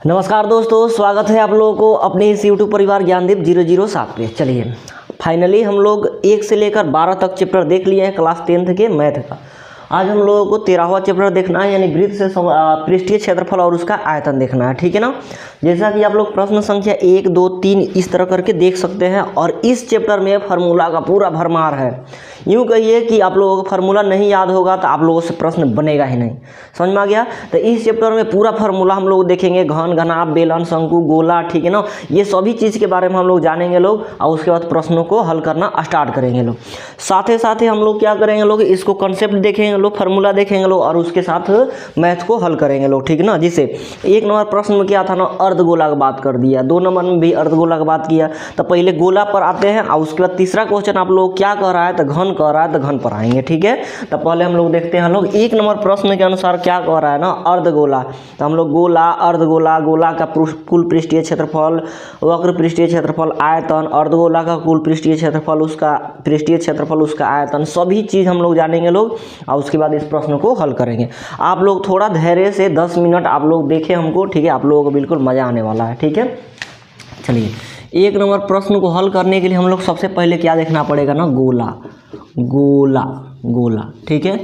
नमस्कार दोस्तों, स्वागत है आप लोगों को अपने इस यूट्यूब परिवार ज्ञानदीप 007 पे। चलिए फाइनली हम लोग 1 से लेकर 12 तक चैप्टर देख लिए हैं क्लास 10th के मैथ का। आज हम लोगों को 13वां चैप्टर देखना है, यानी वृत्त से पृष्ठीय क्षेत्रफल और उसका आयतन देखना है। ठीक है ना। जैसा कि आप लोग प्रश्न संख्या 1, 2, 3 इस तरह करके देख सकते हैं। और इस चैप्टर में फार्मूला का पूरा भरमार है। यूँ कहिए कि आप लोगों को फार्मूला नहीं याद होगा तो आप लोगों से प्रश्न बनेगा ही नहीं। समझ में आ गया। तो इस चैप्टर में पूरा फार्मूला हम लोग देखेंगे, घन, घनाभ, बेलन, शंकु, गोला, ठीक है ना। ये सभी चीज़ के बारे में हम लोग जानेंगे लोग, और उसके बाद प्रश्नों को हल करना स्टार्ट करेंगे लोग। साथ ही हम लोग क्या करेंगे लोग, इसको कंसेप्ट देखेंगे लोग, फार्मूला देखेंगे लोग, और उसके साथ मैथ को हल करेंगे लोग। ठीक है ना। जिसे 1 नंबर प्रश्न में क्या था ना, अर्धगोला की बात कर दिया, 2 नंबर में भी अर्धगोला की बात किया। तो पहले गोला पर आते हैं, और उसके बाद तीसरा क्वेश्चन आप लोग क्या कह रहा है, तो घन कह रहा है, तो घन पर आएंगे। ठीक है। तो पहले हम लोग देखते हैं लोग 1 नंबर प्रश्न के अनुसार क्या कह रहा है ना, अर्धगोला। तो हम लोग गोला, अर्धगोला, गोला का कुल पृष्ठीय क्षेत्रफल, वक्र पृष्ठीय क्षेत्रफल, आयतन, अर्धगोला का कुल पृष्ठीय क्षेत्रफल, उसका पृष्ठीय क्षेत्रफल, उसका आयतन, सभी चीज़ हम लोग जानेंगे लोग, और उसके बाद इस प्रश्न को हल करेंगे। आप लोग थोड़ा धैर्य से 10 मिनट आप लोग देखें हमको। ठीक है। आप लोगों को बिल्कुल मज़ा आने वाला है। ठीक है। चलिए 1 नंबर प्रश्न को हल करने के लिए हम लोग सबसे पहले क्या देखना पड़ेगा ना, गोला, गोला, गोला। ठीक है।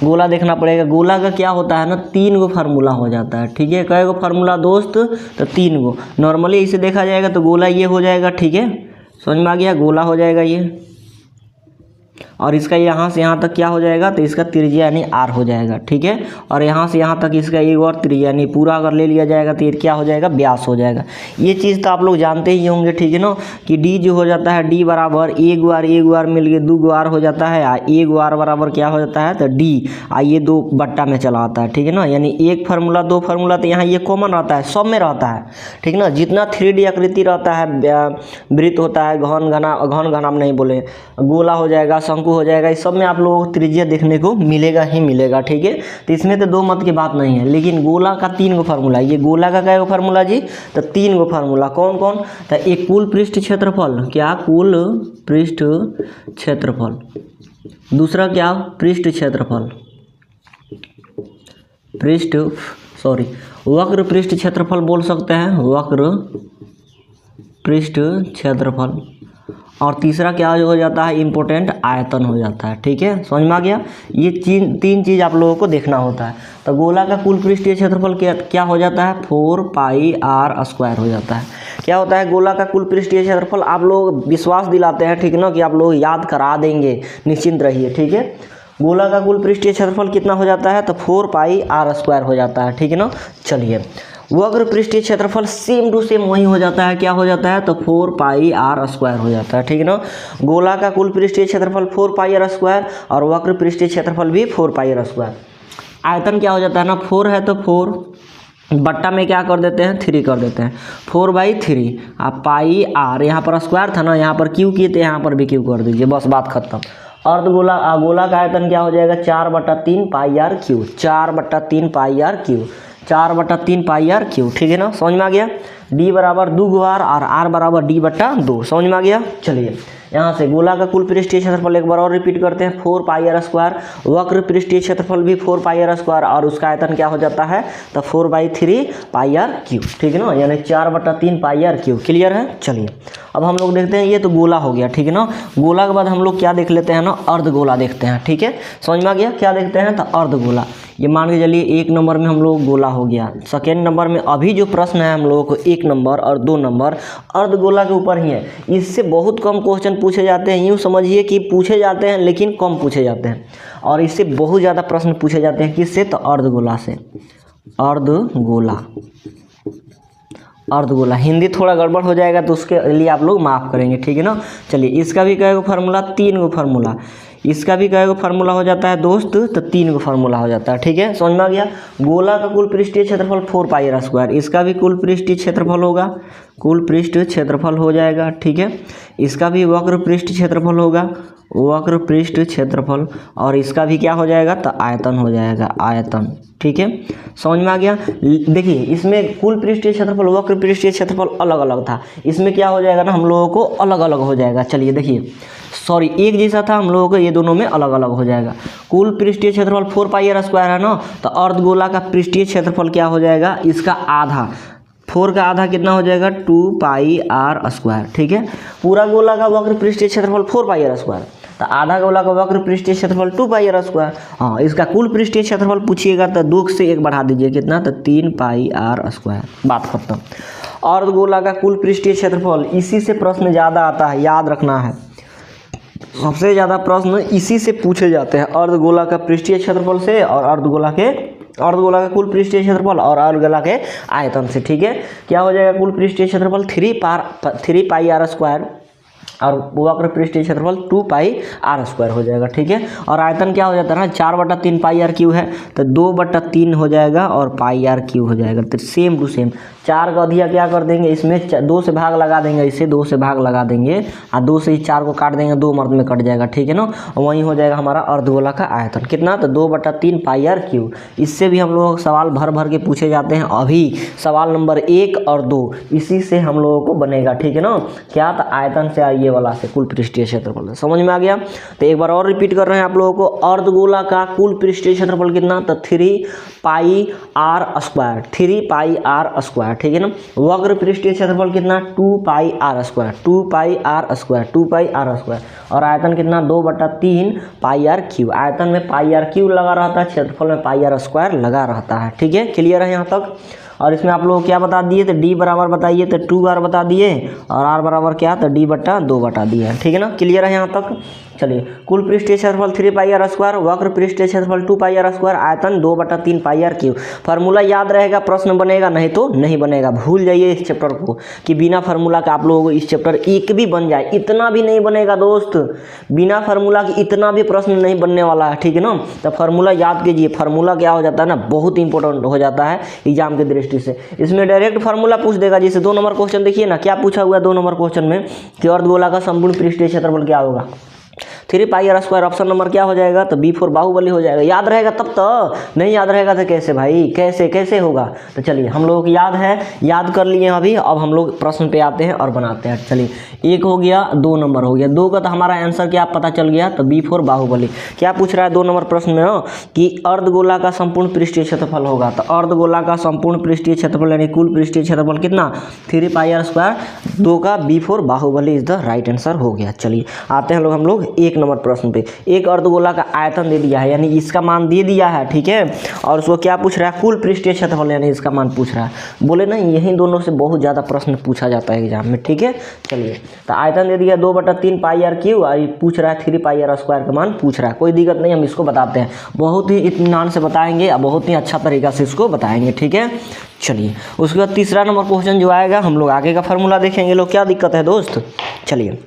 गोला देखना पड़ेगा। गोला का क्या होता है ना, 3 गो फार्मूला हो जाता है। ठीक है। कई गो फार्मूला दोस्त, तो 3 गो। नॉर्मली इसे देखा जाएगा तो गोला ये हो जाएगा। ठीक है। समझ में आ गया। गोला हो जाएगा ये, और इसका यहाँ से यहाँ तक क्या हो जाएगा, तो इसका त्रिज्या यानी r हो जाएगा। ठीक है। और यहाँ से यहाँ तक इसका एक और त्रिज्या यानी पूरा अगर ले लिया जाएगा तो ये क्या हो जाएगा, व्यास हो जाएगा। ये चीज़ तो आप लोग जानते ही होंगे। ठीक है ना। कि d जो हो जाता है, d बराबर एक बार मिल गए 2 r हो जाता है, आ 1 r बराबर क्या हो जाता है, तो d, ये 2 बट्टा में चला आता है। ठीक है ना। यानी एक फार्मूला 2 फार्मूला, तो यहाँ ये कॉमन रहता है, सब में रहता है। ठीक है ना। जितना 3D आकृति रहता है, वृत्त होता है, घन घनाभ नहीं बोले, गोला हो जाएगा, शंकु हो जाएगा, इस सब में आप लोगों को त्रिज्या देखने को मिलेगा ही मिलेगा। ठीक है। तो इसमें तो 2 मत की बात नहीं है। लेकिन गोला का 3 गो फार्मूला, ये गोला का क्या गो फार्मूला जी, तो 3 गो फार्मूला। कौन कौन, तो एक कुल पृष्ठ क्षेत्रफल, क्या कुल पृष्ठ क्षेत्रफल, दूसरा क्या पृष्ठ क्षेत्रफल, वक्र पृष्ठ क्षेत्रफल बोल सकते हैं, वक्र पृष्ठ क्षेत्रफल, और तीसरा क्या हो जाता है, इम्पोर्टेंट, आयतन हो जाता है। ठीक है। समझ में आ गया। ये 3 चीज़ आप लोगों को देखना होता है। तो गोला का कुल पृष्ठीय क्षेत्रफल क्या हो जाता है, 4πr² हो जाता है। क्या होता है गोला का कुल पृष्ठीय क्षेत्रफल, आप लोग विश्वास दिलाते हैं। ठीक है ना, कि आप लोग याद करा देंगे, निश्चिंत रहिए। ठीक है। गोला का कुल पृष्ठीय क्षेत्रफल कितना हो जाता है, तो 4πr² हो जाता है। ठीक है ना। चलिए वक्र पृष्ठीय क्षेत्रफल सेम टू सेम वही हो जाता है, क्या हो जाता है, तो 4πr² हो जाता है। ठीक है ना। गोला का कुल पृष्ठीय क्षेत्रफल 4πr², और वक्र पृष्ठीय क्षेत्रफल भी 4πr²। आयतन क्या हो जाता है ना, 4 है तो 4 बट्टा में क्या कर देते हैं, 3 कर देते हैं, 4/3। आप πr, यहाँ पर स्क्वायर था ना, यहाँ पर क्यू किए थे, यहाँ पर भी क्यू कर दीजिए, बस बात खत्म। अर्धगोला, गोला का आयतन क्या हो जाएगा, 4/3 πr³, 4/3 πr³, 4/3 πr³। ठीक है ना। समझ में आ गया। d बराबर 2 r, और r बराबर d/2। समझ में आ गया। चलिए यहाँ से गोला का कुल पृष्ठीय क्षेत्रफल एक बार और रिपीट करते हैं, 4πr², वक्र पृष्ठीय क्षेत्रफल भी 4πr², और उसका आयतन क्या हो जाता है, तो 4/3 πr³। ठीक है ना। यानी 4/3 πr³। क्लियर है। चलिए अब हम लोग देखते हैं, ये तो गोला हो गया। ठीक है ना। गोला के बाद हम लोग क्या देख लेते हैं ना, अर्धगोला देखते हैं। ठीक है। समझ में आ गया। क्या देखते हैं, तो अर्धगोला। ये मान के चलिए 1 नंबर में हम लोग गोला हो गया। सेकेंड नंबर में अभी जो प्रश्न है हम लोगों को 1 नंबर और 2 नंबर अर्धगोला के ऊपर ही है। इससे बहुत कम क्वेश्चन पूछे जाते हैं। यूँ समझिए कि पूछे जाते हैं लेकिन कम पूछे जाते हैं, और इससे बहुत ज़्यादा प्रश्न पूछे जाते हैं। किससे, तो अर्धगोला से। अर्धगोला, अर्धगोला। हिंदी थोड़ा गड़बड़ हो जाएगा तो उसके लिए आप लोग माफ़ करेंगे। ठीक है ना। चलिए इसका भी कई गो फार्मूला, 3 गो फार्मूला, इसका भी कई गो फार्मूला हो जाता है दोस्त, तो 3 गो फार्मूला हो जाता है। ठीक है। समझ में आ गया। गोला का कुल पृष्ठीय क्षेत्रफल 4πr², इसका भी कुल पृष्ठीय क्षेत्रफल होगा, कुल पृष्ठ क्षेत्रफल हो जाएगा। ठीक है। इसका भी वक्र पृष्ठ क्षेत्रफल होगा, वक्र पृष्ठ क्षेत्रफल, और इसका भी क्या हो जाएगा, तो आयतन हो जाएगा, आयतन। ठीक है। समझ में आ गया। देखिए इसमें कुल पृष्ठीय क्षेत्रफल, वक्र पृष्ठीय क्षेत्रफल अलग अलग था, इसमें क्या हो जाएगा ना, हम लोगों को अलग अलग हो जाएगा। चलिए देखिए, सॉरी एक जैसा था हम लोगों को, ये दोनों में अलग अलग हो जाएगा। कुल पृष्ठीय क्षेत्रफल 4πr² है ना, तो अर्धगोला का पृष्ठीय क्षेत्रफल क्या हो जाएगा, इसका आधा 4 का आधा कितना हो जाएगा 2 पाई आर स्क्वायर। ठीक है, पूरा गोला का वक्र पृष्ठीय क्षेत्रफल 4 पाई आर स्क्वायर, तो आधा गोला का वक्र पृष्ठीय क्षेत्रफल 2 पाई आर स्क्वायर। हाँ, इसका कुल पृष्ठीय क्षेत्रफल पूछिएगा तो 2 से 1 बढ़ा दीजिए, कितना, तो 3 पाई आर स्क्वायर, बात खत्म। अर्धगोला का कुल पृष्ठीय क्षेत्रफल, इसी से प्रश्न ज़्यादा आता है, याद रखना है, सबसे ज़्यादा प्रश्न इसी से पूछे जाते हैं, अर्धगोला का पृष्ठीय क्षेत्रफल से और अर्धगोला का कुल पृष्ठीय क्षेत्रफल और अर्धगोला के आयतन से। ठीक है, क्या हो जाएगा कुल पृष्ठीय क्षेत्रफल 3 पाई आर स्क्वायर और वक्र पृष्ठीय क्षेत्रफल 2 पाई आर स्क्वायर हो जाएगा। ठीक है, और आयतन क्या हो जाता है ना, 4/3 पाई आर क्यू है, तो 2/3 हो जाएगा और पाई आर क्यू हो जाएगा। तो सेम टू सेम 4 का अधिया क्या कर देंगे, इसमें 2 से भाग लगा देंगे, इसे 2 से भाग लगा देंगे और 2 से ही 4 को काट देंगे, 2 मर्द में कट जाएगा। ठीक है ना, और वहीं हो जाएगा हमारा अर्धगोला का आयतन, कितना, तो 2/3 पाई आर क्यू। इससे भी हम लोग सवाल भर भर के पूछे जाते हैं, अभी सवाल नंबर 1 और 2 इसी से हम लोगों को बनेगा। ठीक है ना, क्या, तो आयतन से आइए वाला से कुल पृष्ठीय क्षेत्रफल, समझ में आ गया। तो एक बार और रिपीट कर रहे हैं आप लोगों को, अर्धगोला का कुल पृष्ठीय क्षेत्रफल कितना, तो 3 pi r square, 3 pi r square. ठीक है ना, वक्र पृष्ठीय क्षेत्रफल कितना, 2 pi r square, 2 pi r square, 2 pi r square, और आयतन कितना, 2/3 पाई आर क्यू। आयतन में पाई आर क्यू लगा रहता है, क्षेत्रफल में पाई आर स्क्वायर लगा रहता है। ठीक है, क्लियर है यहाँ तक। और इसमें आप लोग क्या बता दिए, तो डी बराबर बताइए, तो 2 बार बता दिए, और आर बराबर क्या, तो d/2 बता दिए। ठीक है ना, क्लियर है यहाँ तक। चलिए, कुल पृष्ठीय क्षेत्रफल 3 पाई आर स्क्वायर, वक्र पृष्ठीय क्षेत्रफल 2 पाई आर स्क्वायर, आयतन 2/3 पाई आर क्यू। फार्मूला याद रहेगा, प्रश्न बनेगा, नहीं तो नहीं बनेगा। भूल जाइए इस चैप्टर को कि बिना फार्मूला का आप लोगों को इस चैप्टर एक भी बन जाए, इतना भी नहीं बनेगा दोस्त, बिना फार्मूला के इतना भी प्रश्न नहीं बनने वाला है। ठीक है ना, तो फार्मूला याद कीजिए। फार्मूला क्या हो जाता है ना, बहुत इंपॉर्टेंट हो जाता है एग्जाम की दृष्टि से। इसमें डायरेक्ट फार्मूला पूछ देगा, जैसे 2 नंबर क्वेश्चन देखिए ना, क्या पूछा हुआ है 2 नंबर क्वेश्चन में कि अर्धगोला का संपूर्ण पृष्ठीय क्षेत्रफल क्या होगा, 3 pi r square. Option number क्या हो जाएगा, तो B4 बाहुबली हो जाएगा। याद रहेगा तब तो, नहीं याद रहेगा तो कैसे भाई, कैसे होगा। तो चलिए, हम लोगों को याद है, याद कर लिए अभी, अब हम लोग प्रश्न पे आते हैं और बनाते हैं। चलिए, 1 हो गया, 2 नंबर हो गया, 2 का तो हमारा आंसर क्या पता चल गया, तो B4 बाहुबली। क्या पूछ रहा है 2 नंबर प्रश्न में कि अर्धगोला का संपूर्ण पृष्ठीय क्षेत्रफल होगा, तो अर्धगोला का संपूर्ण पृष्ठीय क्षेत्रफल यानी कुल पृष्ठीय क्षेत्रफल कितना, 3 पाई आर स्क्वायर। 2 का B4 Baahubali is the right answer हो गया। चलिए, आते हैं हम लोग 1 नंबर प्रश्न पे। एक अर्धगोला का आयतन दे दिया है, यानी इसका मान दे दिया है। ठीक है, और उसको क्या पूछ रहा है, कुल पृष्ठीय क्षेत्रफल यानी इसका मान पूछ रहा है। बोले ना, यही दोनों से बहुत ज़्यादा प्रश्न पूछा जाता है एग्जाम में। ठीक है, चलिए, तो आयतन दे दिया 2/3 पाई आर क्यू, और पूछ रहा है 3 पाई आर स्क्वायर का मान पूछ रहा है। कोई दिक्कत नहीं, हम इसको बताते हैं, बहुत ही इत्मीनान से बताएंगे और बहुत ही अच्छा तरीका से इसको बताएंगे। ठीक है, चलिए, उसके बाद तीसरा नंबर क्वेश्चन जो आएगा, हम लोग आगे का फार्मूला देखेंगे। लोग क्या दिक्कत है दोस्त, चलिए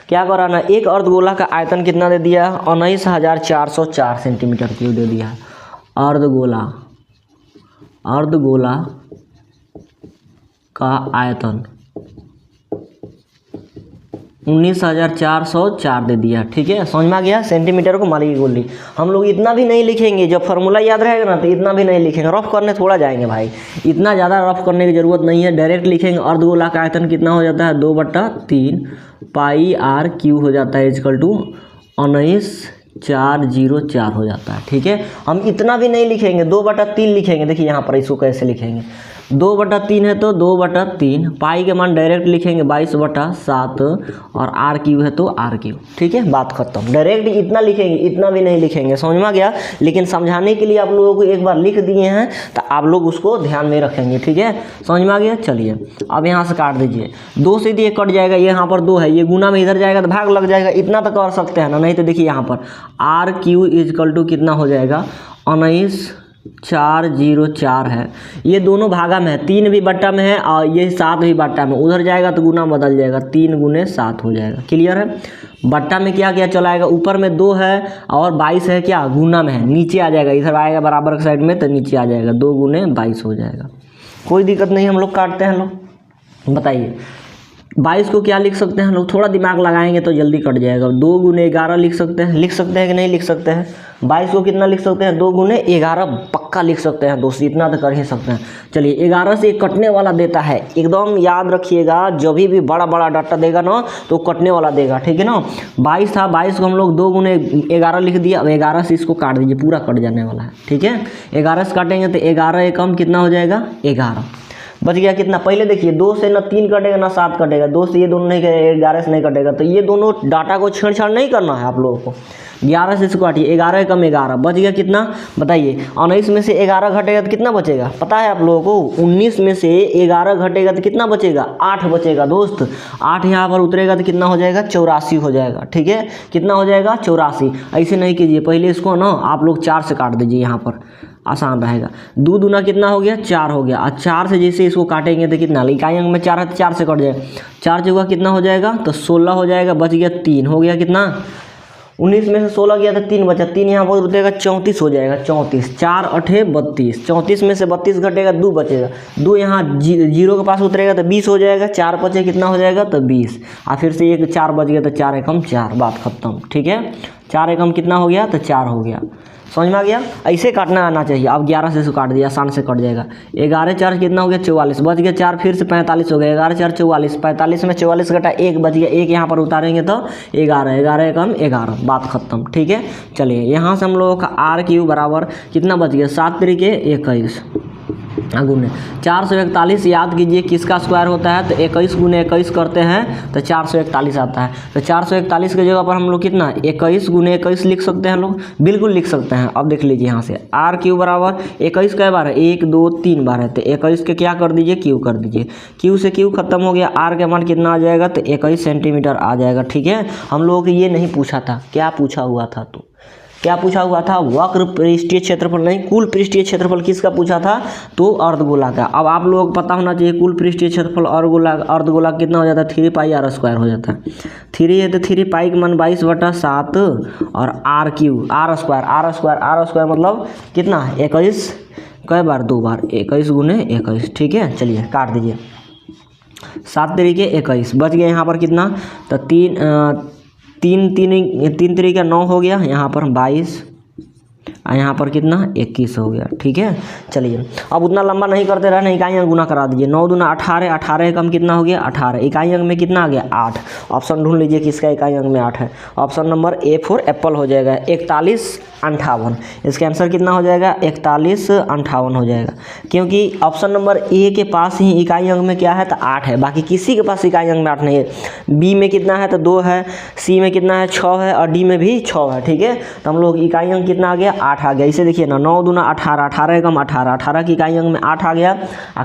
क्या कराना, एक अर्धगोला का आयतन कितना दे दिया, 19,404 सेंटीमीटर क्यूब दे दिया। अर्धगोला का आयतन 19,404 दे दिया। ठीक है, समझ में आ गया। सेंटीमीटर को माली की गोली। हम लोग इतना भी नहीं लिखेंगे, जब फार्मूला याद रहेगा ना तो इतना भी नहीं लिखेंगे, रफ करने थोड़ा जाएंगे भाई, इतना ज़्यादा रफ करने की ज़रूरत नहीं है, डायरेक्ट लिखेंगे। अर्धगोला का आयतन कितना हो जाता है, 2/3 पाई आर क्यू हो जाता है, इक्वल टू 19,404 हो जाता है। ठीक है, हम इतना भी नहीं लिखेंगे, 2/3 लिखेंगे। देखिए यहाँ पर इसको कैसे लिखेंगे, 2/3 है तो 2/3, पाई के मान डायरेक्ट लिखेंगे 22/7, और आर क्यू है तो आर क्यू। ठीक है, बात खत्म। डायरेक्ट इतना लिखेंगे, इतना भी नहीं लिखेंगे, समझ में आ गया। लेकिन समझाने के लिए आप लोगों को एक बार लिख दिए हैं तो आप लोग उसको ध्यान में रखेंगे। ठीक है, समझ में आ गया। चलिए, अब यहाँ से काट दीजिए, 2 से ये कट जाएगा, ये यहाँ पर 2 है, ये गुना में इधर जाएगा तो भाग लग जाएगा, इतना तो कर सकते हैं ना। नहीं तो देखिए यहाँ पर आर क्यू इक्वल टू कितना हो जाएगा, 19,404 है। ये दोनों भागा में है, 3 भी बट्टा में है और ये 7 भी बट्टा में, उधर जाएगा तो गुना बदल जाएगा, 3 × 7 हो जाएगा। क्लियर है। बट्टा में क्या क्या चलाएगा, ऊपर में 2 है और 22 है, क्या गुना में है, नीचे आ जाएगा, इधर आएगा बराबर के साइड में तो नीचे आ जाएगा, 2 × 22 हो जाएगा। कोई दिक्कत नहीं, हम लोग काटते हैं। लोग बताइए 22 को क्या लिख सकते हैं, लोग थोड़ा दिमाग लगाएंगे तो जल्दी कट जाएगा। 2 × 11 लिख सकते हैं कि नहीं लिख सकते हैं। 22 को कितना लिख सकते हैं, 2 × 11 पक्का लिख सकते हैं दोस्त, इतना तो कर ही सकते हैं। चलिए, 11 से एक कटने वाला देता है, एकदम याद रखिएगा, जब भी बड़ा बड़ा डाटा देगा ना तो कटने वाला देगा। ठीक है ना, 22 था, 22 को हम लोग 2 × 11 लिख दिया। अब 11 से इसको काट दीजिए, पूरा कट जाने वाला है। ठीक है, 11 से काटेंगे तो 11 एकम कितना हो जाएगा, 11। बच गया कितना, पहले देखिए 2 से ना 3 कटेगा ना 7 कटेगा, 2 से ये दोनों नहीं कटेगा, 11 से नहीं कटेगा, तो ये दोनों डाटा को छेड़छाड़ नहीं करना है आप लोगों को। 11 से इसको काटिए, 11 कम 11 बच गया कितना बताइए। 19 में से 11 घटेगा तो कितना बचेगा पता है आप लोगों को, 19 में से 11 घटेगा तो कितना बचेगा, 8 बचेगा दोस्त। 8 यहाँ पर उतरेगा तो कितना हो जाएगा, 84 हो जाएगा। ठीक है, कितना हो जाएगा, 84। ऐसे नहीं कीजिए, पहले इसको ना आप लोग 4 से काट दीजिए, यहाँ पर आसान रहेगा। 2 दूना कितना हो गया, 4 हो गया। और 4 से जैसे इसको काटेंगे तो कितना, इकाई अंक में 4 है तो 4 से कट जाएगा, 4 चौका कितना हो जाएगा, तो 16 हो जाएगा। बच गया 3, हो गया कितना, 19 में से 16 गया तो 3 बचा, 3 यहाँ पर उतरेगा 34 हो जाएगा, 34। 4 8 32, 34 में से 32 घटेगा 2 बचेगा, 2 यहाँ जीरो के पास उतरेगा तो 20 हो जाएगा। 4 बचे कितना हो जाएगा, तो 20। और फिर से एक 4 बच गया तो 4 एकम 4, बात खत्म। ठीक है, 4 एकम कितना हो गया, तो 4 हो गया। समझ में आ गया, ऐसे काटना आना चाहिए। अब 11 से इसको काट दिया, आसान से कट जाएगा। 11 4 कितना हो गया, 44 बच गया। 4 फिर से 45 हो गया, 11 4 44, 45 में 44 घटा 1 बच गया, 1 यहाँ पर उतारेंगे तो 11, 11 कम 11, बात खत्म। ठीक है, चलिए यहाँ से हम लोगों का R³ बराबर कितना बच गया, 7 तरीके 21 गुने 441। याद कीजिए किसका स्क्वायर होता है, तो 21 गुने 21 करते हैं तो 441 आता है। तो 441 की जगह पर हम लोग कितना 21 गुने 21 लिख सकते हैं, लोग बिल्कुल लिख सकते हैं। अब देख लीजिए यहाँ से R³ बराबर 21 कै बार है, 1 2 3 बार है, तो 21 के क्या कर दीजिए, Q कर दीजिए। Q से Q खत्म हो गया, R का मान कितना आ जाएगा, तो 21 सेंटीमीटर आ जाएगा। ठीक है, हम लोगों को ये नहीं पूछा था, क्या पूछा हुआ था, तो क्या पूछा हुआ था, वक्र पृष्ठीय क्षेत्रफल नहीं, कुल पृष्ठीय क्षेत्रफल किसका पूछा था, तो अर्धगोला का। अब आप लोगों को पता होना चाहिए कुल पृष्ठीय क्षेत्रफल अर्धगोला कितना हो जाता है, 3 पाई R स्क्वायर हो जाता है। 3 है तो 3 पाई का मान 22/7 और R स्क्वायर मतलब कितना, 21 कई बार, 2 बार, 21 गुने 21। ठीक है, चलिए काट दीजिए, 7 तरीके 21 बच गया। यहाँ पर कितना, तो 3 तरीका 9 हो गया, यहाँ पर 22 और यहाँ पर कितना 21 हो गया। ठीक है, चलिए अब उतना लंबा नहीं करते रहना, इकाई अंक गुना करा दीजिए। 9 दूना 18, 18 कम कितना हो गया, 18। इकाई अंक में कितना आ गया, 8। ऑप्शन ढूंढ लीजिए किसका इकाई अंक में 8 है। Option number A for Apple हो जाएगा, 41 58। इसका आंसर कितना हो जाएगा, 41 58 हो जाएगा, क्योंकि ऑप्शन नंबर A के पास ही इकाई अंक में क्या है, तो 8 है। बाकी किसी के पास इकाई अंक में 8 नहीं है। B में कितना है, तो 2 है, C में कितना है, 6 है, और D में भी 6 है। ठीक है, तो हम लोग इकाई अंक कितना आ गया, 8 आ गया। इसे देखिए ना, 9 दूना 18, 18 कम 18, 18 की इकाई अंक में 8 आ गया।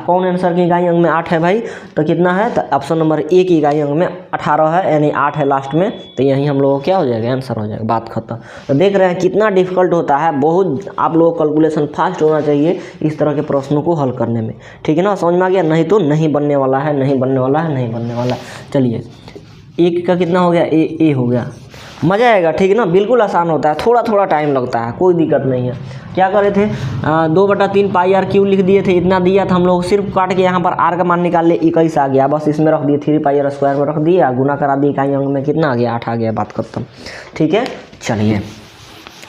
कौन आंसर की इकाई अंक में 8 है भाई, तो कितना है, तो ऑप्शन नंबर A की इकाई अंक में 18 है, यानी 8 है लास्ट में, तो यही हम लोगों को क्या हो जाएगा, आंसर हो जाएगा, बात खत्म। तो देख रहे हैं कितना डिफिकल्ट होता है, बहुत आप लोगों को कैलकुलेशन फास्ट होना चाहिए इस तरह के प्रश्नों को हल करने में। ठीक है ना, समझ में आ गया, नहीं तो नहीं बनने वाला है, नहीं बनने वाला है, नहीं बनने वाला। चलिए 1 का कितना हो गया, A हो गया, मज़ा आएगा। ठीक है ना, बिल्कुल आसान होता है, थोड़ा थोड़ा टाइम लगता है, कोई दिक्कत नहीं है। क्या करे थे, 2/3 पाई R³ लिख दिए थे, इतना दिया था हम लोग, सिर्फ काट के यहाँ पर R का मान निकाल ले, 21 आ गया, बस इसमें रख दिए, 3 पाई R स्क्वायर में रख दिया, गुना करा दिए, इकाई अंक में कितना आ गया, 8 आ गया, बात खत्म। ठीक है, चलिए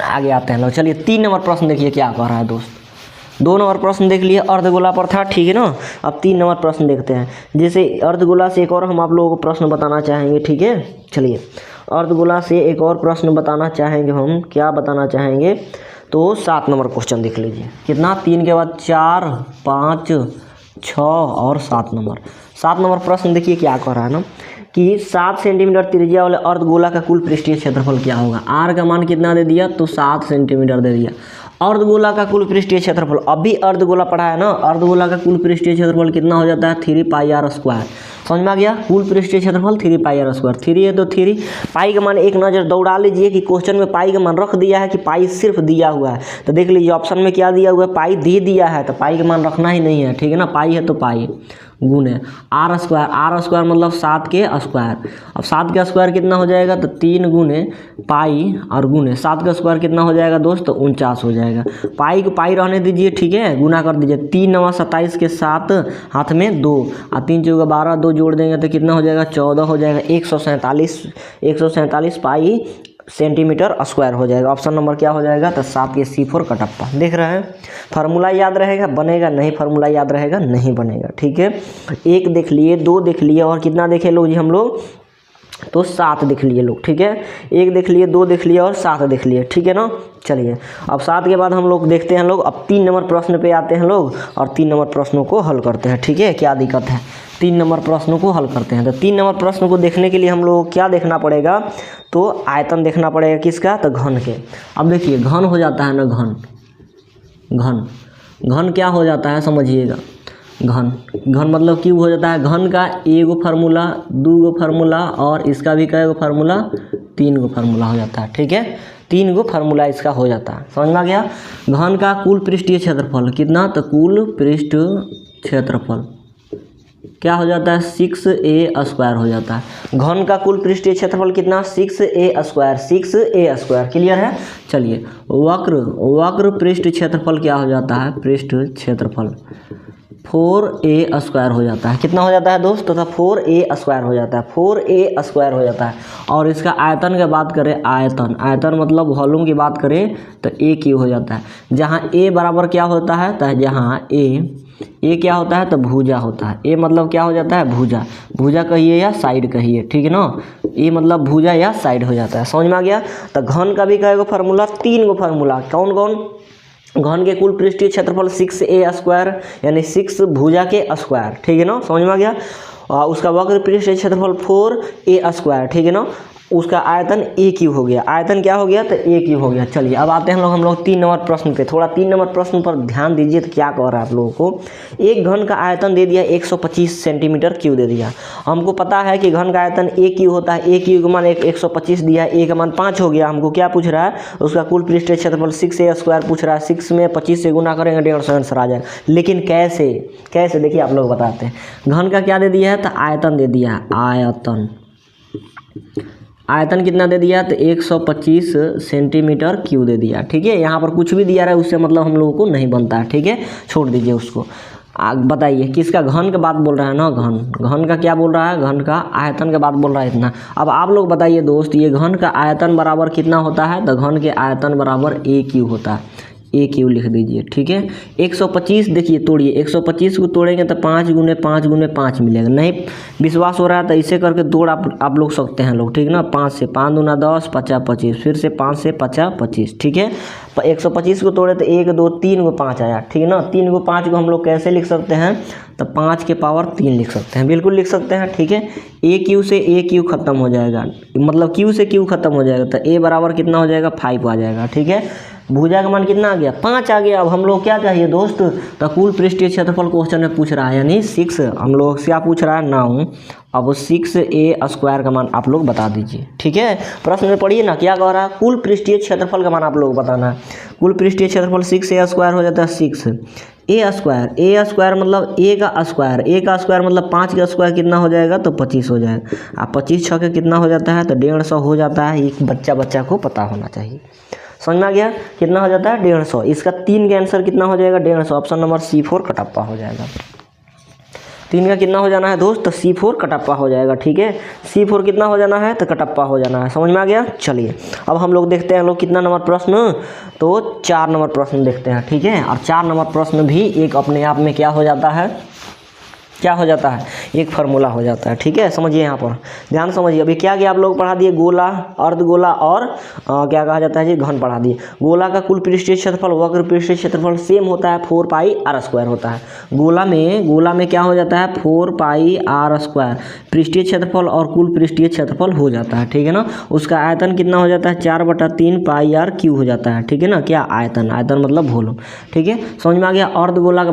आगे आते हैं लोग। चलिए 3 नंबर प्रश्न देखिए क्या कह रहा है दोस्त। 2 नंबर प्रश्न देख लिए, अर्धगोला पर था। ठीक है ना, अब 3 नंबर प्रश्न देखते हैं। जैसे अर्धगोला से एक और हम आप लोगों को प्रश्न बताना चाहेंगे। ठीक है, चलिए अर्धगोला से एक और प्रश्न बताना चाहेंगे हम, क्या बताना चाहेंगे, तो 7 नंबर क्वेश्चन देख लीजिए। कितना, 3 के बाद 4 5 6 और 7 नंबर। 7 नंबर प्रश्न देखिए क्या कह रहा है ना, कि 7 सेंटीमीटर त्रिज्या वाले अर्धगोला का कुल पृष्ठीय क्षेत्रफल क्या होगा। R का मान कितना दे दिया, तो 7 सेंटीमीटर दे दिया। अर्धगोला का कुल पृष्ठीय क्षेत्रफल, अभी अर्धगोला पढ़ा है ना, अर्धगोला का कुल पृष्ठीय क्षेत्रफल कितना हो जाता है, 3 पाई R स्क्वायर। समझ में आ गया, कुल पृष्ठीय क्षेत्रफल 3 पाई R स्क्वायर। 3 है तो 3 पाई का मान एक नज़र दौड़ा लीजिए कि क्वेश्चन में पाई का मान रख दिया है कि पाई सिर्फ दिया हुआ है, तो देख लीजिए ऑप्शन में क्या दिया हुआ है, पाई दे दिया है, तो पाई का मान रखना ही नहीं है। ठीक है ना, पाई है तो पाई गुने R स्क्वायर मतलब 7 के स्क्वायर। अब 7 का स्क्वायर कितना हो जाएगा, तो 3 गुने पाई और गुने 7 का स्क्वायर कितना हो जाएगा दोस्त, तो 49 हो जाएगा। पाई को पाई रहने दीजिए, ठीक है, गुना कर दीजिए। 3 9 27 के 7 हाथ में 2 और 3 चौका 12, 2 जोड़ देंगे तो कितना हो जाएगा, 14 हो जाएगा। 147 पाई सेंटीमीटर स्क्वायर हो जाएगा। ऑप्शन नंबर क्या हो जाएगा, तो 7 के C4 कटप्पा। देख रहे हैं, फार्मूला याद रहेगा, बनेगा नहीं, फार्मूला याद रहेगा नहीं बनेगा। ठीक है, 1 देख लिए, 2 देख लिए, और कितना देखे लोग जी हम लोग, तो 7 देख लिए लोग, ठीक है। 1 देख लिए, 2 देख लिए और 7 देख लिए, ठीक है ना। चलिए अब 7 के बाद हम लोग देखते हैं लोग, अब 3 नंबर प्रश्न पे आते हैं लोग और 3 नंबर प्रश्नों को हल करते हैं, ठीक है। क्या दिक्कत है, 3 नंबर प्रश्नों को हल करते हैं। तो 3 नंबर प्रश्न को देखने के लिए हम लोग क्या देखना पड़ेगा, तो आयतन देखना पड़ेगा किसका, तो घन के। अब देखिए घन हो जाता है ना, घन घन क्या हो जाता है समझिएगा, घन मतलब क्यूब हो जाता है। घन का 1 फार्मूला, 2 फार्मूला और इसका भी कई फार्मूला, 3 फार्मूला हो जाता है, ठीक है। 3 फार्मूला इसका हो जाता है, समझ में आ गया। घन का कुल पृष्ठीय क्षेत्रफल कितना, तो कुल पृष्ठ क्षेत्रफल क्या हो जाता है, 6a² हो जाता है। घन का कुल पृष्ठीय क्षेत्रफल कितना, 6a², क्लियर है। चलिए वक्र पृष्ठ क्षेत्रफल क्या हो जाता है, पृष्ठ क्षेत्रफल 4a² हो जाता है। कितना हो जाता है दोस्त, तो 4a² हो जाता है, 4a² हो जाता है। और इसका आयतन की बात करें, आयतन मतलब वॉल्यूम की बात करें तो a³ हो जाता है। जहाँ a बराबर क्या होता है, तो जहाँ a क्या होता है, तो भुजा होता है। a मतलब क्या हो जाता है, भुजा कहिए या साइड कहिए, ठीक है ना। a मतलब भुजा या साइड हो जाता है, समझ में आ गया। तो घन का भी कई फार्मूला, 3 फार्मूला, कौन कौन, घन के कुल पृष्ठीय क्षेत्रफल 6a² यानी 6 भुजा के स्क्वायर, ठीक है ना, समझ में आ गया। उसका वक्र पृष्ठीय क्षेत्रफल 4a², ठीक है ना। उसका आयतन a³ हो गया, आयतन क्या हो गया, तो a³ हो गया। चलिए अब आते हैं हम लोग 3 नंबर प्रश्न पे। थोड़ा 3 नंबर प्रश्न पर ध्यान दीजिए, तो क्या कह रहा है आप लोगों को, एक घन का आयतन दे दिया 125 सेंटीमीटर क्यूब दे दिया। हमको पता है कि घन का आयतन a³ होता है, a³ का मान 125 दिया, a का मान 5 हो गया। हमको क्या पूछ रहा है, उसका कुल पृष्ठीय क्षेत्रफल 6a² पूछ रहा है। 6 में 25 से गुना करेंगे 150 आंसर आ जाएगा। लेकिन कैसे देखिए आप लोग बताते हैं। घन का क्या दे दिया है, तो आयतन दे दिया है, आयतन कितना दे दिया, तो 125 सेंटीमीटर क्यूब दे दिया, ठीक है। यहाँ पर कुछ भी दिया रहा है उससे मतलब हम लोगों को नहीं बनता है, ठीक है, छोड़ दीजिए उसको। बताइए किसका, घन का बात बोल रहा है ना, घन का क्या बोल रहा है, घन का आयतन का बात बोल रहा है इतना। अब आप लोग बताइए दोस्त, ये घन का आयतन बराबर कितना होता है, तो घन के आयतन बराबर a³ होता है, a³ लिख दीजिए, ठीक है। 125 देखिए तोड़िए, 125 को तोड़ेंगे तो 5 × 5 × 5 मिलेगा। नहीं विश्वास हो रहा है तो इसे करके तोड़ आप लोग सकते हैं लोग, ठीक है ना। 5 से 5 दूना 10, 5 25, फिर से 5 से 5 25, ठीक है। 125 को तोड़े तो 1 2 3 5 आया, ठीक है ना। 3 को 5 को हम लोग कैसे लिख सकते हैं, तो 5 के पावर 3 लिख सकते हैं, बिल्कुल लिख सकते हैं, ठीक है। a³ से a³ खत्म हो जाएगा, मतलब q से q खत्म हो जाएगा, तो a बराबर कितना हो जाएगा, 5 आ जाएगा, ठीक है। भुजा का मान कितना आ गया, 5 आ गया। अब हम लोग क्या चाहिए दोस्त, तो कुल पृष्ठीय क्षेत्रफल क्वेश्चन में पूछ रहा है, यानी 6 हम लोग से क्या पूछ रहा है, 9। अब 6a² का मान आप लोग बता दीजिए, ठीक है। प्रश्न में पढ़िए ना क्या कह रहा है, कुल पृष्ठीय क्षेत्रफल का मान आप लोग बताना है। कुल पृष्ठीय क्षेत्रफल 6a² हो जाता है, 6a² मतलब a का स्क्वायर मतलब 5 का स्क्वायर कितना हो जाएगा, तो 25 हो जाएगा। अब 25 6 कितना हो जाता है, तो 150 हो जाता है। एक बच्चा को पता होना चाहिए, समझ में आ गया। कितना हो जाता है, 150। इसका 3 का आंसर कितना हो जाएगा, 150। ऑप्शन नंबर C4 कटप्पा हो जाएगा। 3 का कितना हो जाना है दोस्त, तो C4 कटप्पा हो जाएगा, ठीक है। C4 कितना हो जाना है, तो कटप्पा हो जाना है, समझ में आ गया। चलिए अब हम लोग देखते हैं कितना नंबर प्रश्न, तो 4 नंबर प्रश्न देखते हैं, ठीक है। और 4 नंबर प्रश्न भी एक अपने आप में क्या हो जाता है, एक फार्मूला हो जाता है, ठीक है। समझिए यहाँ पर ध्यान समझिए। अभी क्या आप लोग पढ़ा दिए, गोला, अर्धगोला और क्या कहा जाता है जी, घन पढ़ा दिए। गोला का कुल पृष्ठीय क्षेत्रफल, वक्र पृष्ठीय क्षेत्रफल सेम होता है, 4πr² होता है। गोला में क्या हो जाता है, 4πr² पृष्ठीय क्षेत्रफल और कुल पृष्ठीय क्षेत्रफल हो जाता है, ठीक है ना। उसका आयतन कितना हो जाता है, 4/3 πr³ हो जाता है, ठीक है ना। क्या आयतन मतलब वॉल्यूम, ठीक है, समझ में आ गया। अर्धगोला का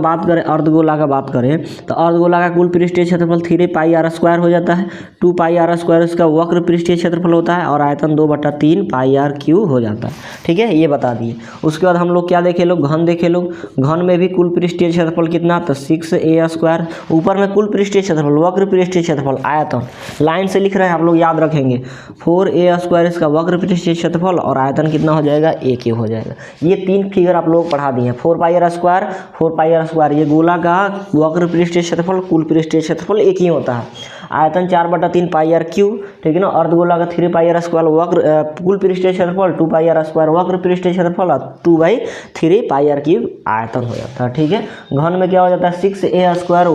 बात करें तो अर्धगोला का कुल पृष्ठीय क्षेत्रफल 3πr² हो जाता है, 2πr² इसका वक्र पृष्ठीय क्षेत्रफल होता है और आयतन 2/3 πr³ हो जाता है, ठीक है। ये बता दिए। उसके बाद हम लोग क्या देखे लोग, घन देखे लोग। घन में भी कुल पृष्ठीय क्षेत्रफल कितना, तो 6a²। ऊपर में कुल पृष्ठीय क्षेत्रफल, वक्र पृष्ठीय क्षेत्रफल, आयतन लाइन से लिख रहे हैं आप लोग, याद रखेंगे। 4a² इसका वक्र पृष्ठीय क्षेत्रफल और आयतन कितना हो जाएगा, a³ हो जाएगा। ये 3 फिगर आप लोग पढ़ा दिए। 4πr², ये गोला का वक्र पृष्ठीय क्षेत्रफल, कुल पृष्ठीय क्षेत्रफल एक ही होता है। आयतन 4/3 पाई आर क्यू, ठीक है ना। अर्धगोला का 3 पाई आर स्क्वायर वक्र कुल पृष्ठीय क्षेत्रफल 2 पाई आर स्क्वायर वक्र पृष्ठीय क्षेत्रफल 2/3 पाई आर क्यूब आयतन हो जाता है, ठीक है। घन में क्या हो जाता है 6a स्क्वायर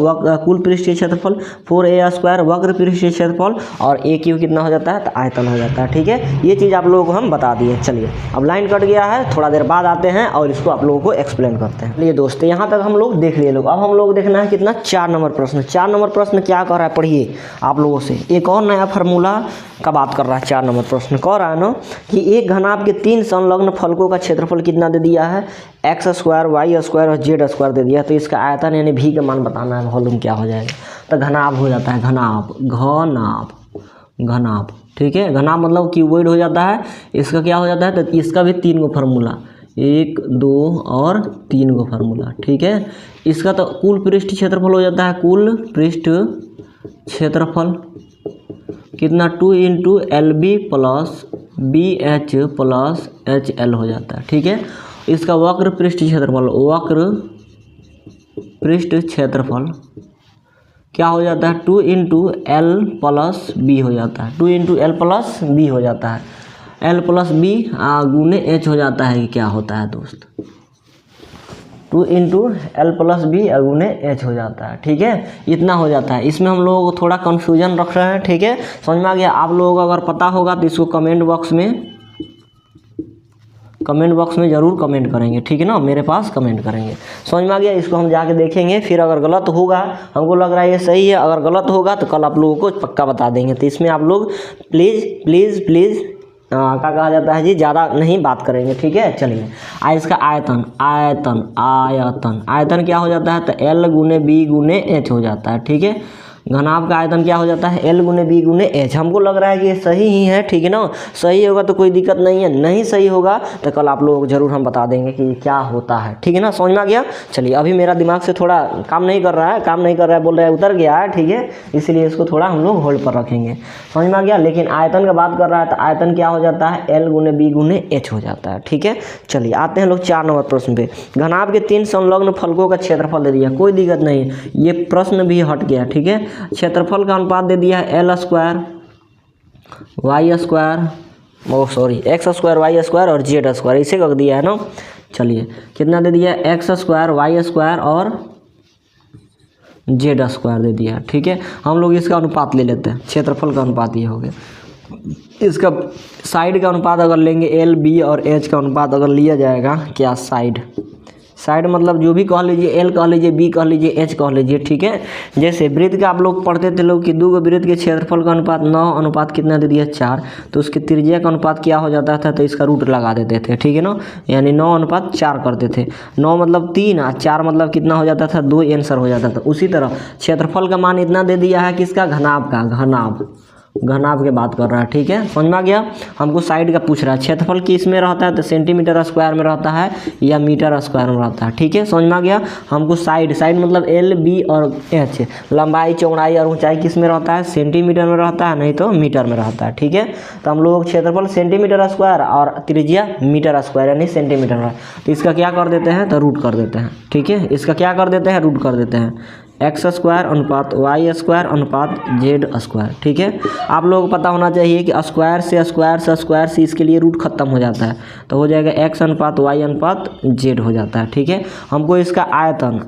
कुल पृष्ठीय क्षेत्रफल 4a स्क्वायर वक्र पृष्ठीय क्षेत्रफल और a क्यूब कितना हो जाता है तो आयतन हो जाता है, ठीक है। ये चीज़ आप लोगों को हम बता दिए। चलिए अब लाइन कट गया है, थोड़ा देर बाद आते हैं और इसको आप लोगों को एक्सप्लेन करते हैं। चलिए दोस्तों यहाँ तक हम लोग देख लिए लोग। अब हम लोग देखना है कितना 4 नंबर प्रश्न। 4 नंबर प्रश्न क्या कर रहा है पढ़िए आप लोगों से। एक और नया फार्मूला का बात कर रहा है। 4 नंबर प्रश्न कह रहा है ना कि एक घनाभ के 3 संलग्न फलकों का क्षेत्रफल कितना दे दिया है, x स्क्वायर वाई स्क्वायर और जेड स्क्वायर दे दिया। तो इसका आयतन यानी भी का मान बताना है, वॉल्यूम क्या हो जाएगा। तो घनाभ हो जाता है, घनाभ घनाभ घनाभ, ठीक है। घनाभ मतलब क्यूबॉइड हो जाता है। इसका क्या हो जाता है तो इसका भी 3 गो फार्मूला, 1 2 और 3 गो फार्मूला, ठीक है। इसका तो कुल पृष्ठ क्षेत्रफल हो जाता है, कुल पृष्ठ क्षेत्रफल कितना 2 × LB plus BH plus HL हो जाता है, ठीक है। इसका वक्र पृष्ठ क्षेत्रफल, वक्र पृष्ठ क्षेत्रफल क्या हो जाता है 2 × L प्लस B हो जाता है, 2 × L प्लस B हो जाता है। L प्लस B गुने H हो जाता है, क्या होता है दोस्त 2 × L प्लस B गुने H हो जाता है, ठीक है। इतना हो जाता है। इसमें हम लोगों को थोड़ा कन्फ्यूजन रख रहे हैं, ठीक है। समझ में आ गया। आप लोगों को अगर पता होगा तो इसको कमेंट बॉक्स में ज़रूर कमेंट करेंगे, ठीक है ना। मेरे पास कमेंट करेंगे। समझ में आ गया। इसको हम जाके देखेंगे, फिर अगर गलत होगा, हमको लग रहा है ये सही है, अगर गलत होगा तो कल आप लोगों को पक्का बता देंगे। तो इसमें आप लोग प्लीज़ क्या कहा जाता है जी, ज़्यादा नहीं बात करेंगे, ठीक है। चलिए इसका आयतन क्या हो जाता है तो L गुने B गुने H हो जाता है, ठीक है। घनाभ का आयतन क्या हो जाता है L गुने B गुने H। हमको लग रहा है कि ये सही ही है, ठीक है ना। सही होगा तो कोई दिक्कत नहीं है, नहीं सही होगा तो कल आप लोगों को ज़रूर हम बता देंगे कि क्या होता है, ठीक है ना। समझ में आ गया। चलिए अभी मेरा दिमाग से थोड़ा काम नहीं कर रहा है, बोल रहा है उतर गया है, ठीक है। इसलिए इसको थोड़ा हम लोग होल्ड पर रखेंगे। समझ में आ गया। लेकिन आयतन का बात कर रहा है तो आयतन क्या हो जाता है L गुने B गुने H हो जाता है, ठीक है। चलिए आते हैं लोग 4 नंबर प्रश्न पे। घनाभ के 3 संलग्न फलकों का क्षेत्रफल दे दिया, कोई दिक्कत नहीं, ये प्रश्न भी हट गया, ठीक है। क्षेत्रफल का अनुपात दे दिया है L square Y square X square Y square और जेड स्क्वायर, इसे कर दिया है ना। चलिए कितना दे दिया है एक्स स्क्वायर वाई स्क्वायर और जेड स्क्वायर दे दिया है, ठीक है। हम लोग इसका अनुपात ले लेते हैं। क्षेत्रफल का अनुपात ये हो गया। इसका साइड का अनुपात अगर लेंगे L B और H का अनुपात अगर लिया जाएगा, क्या साइड मतलब जो भी कह लीजिए, L कह लीजिए, B कह लीजिए, H कह लीजिए, ठीक है। जैसे वृत्त का आप लोग पढ़ते थे लोग कि 2 वृत्त के क्षेत्रफल का अनुपात 9 अनुपात कितना दे दिया 4, तो उसके त्रिज्या का अनुपात क्या हो जाता था तो इसका रूट लगा देते थे, ठीक है ना। यानी 9 अनुपात 4 करते थे। 9 मतलब 3 और 4 मतलब कितना हो जाता था 2, आंसर हो जाता था। उसी तरह क्षेत्रफल का मान इतना दे दिया है किसका, घनाभ का, घनाभ के बात कर रहा है, ठीक है। समझ में आ गया। हमको साइड का पूछ रहा है। क्षेत्रफल किस में रहता है तो सेंटीमीटर स्क्वायर में रहता है या मीटर स्क्वायर में रहता है, ठीक है। समझ में आ गया। हमको साइड मतलब L B और H, लंबाई चौड़ाई और ऊंचाई किस में रहता है, सेंटीमीटर में रहता है, नहीं तो मीटर में रहता है, ठीक है। तो हम लोग क्षेत्रफल सेंटीमीटर स्क्वायर और त्रिज्या मीटर स्क्वायर यानी सेंटीमीटर है, तो इसका क्या कर देते हैं तो रूट कर देते हैं, ठीक है। इसका क्या कर देते हैं, रूट कर देते हैं। एक्स स्क्वायर अनुपात वाई स्क्वायर अनुपात जेड स्क्वायर, ठीक है। आप लोगों को पता होना चाहिए कि स्क्वायर से इसके लिए रूट खत्म हो जाता है, तो हो जाएगा एक्स अनुपात वाई अनुपात जेड हो जाता है, ठीक है। हमको इसका आयतन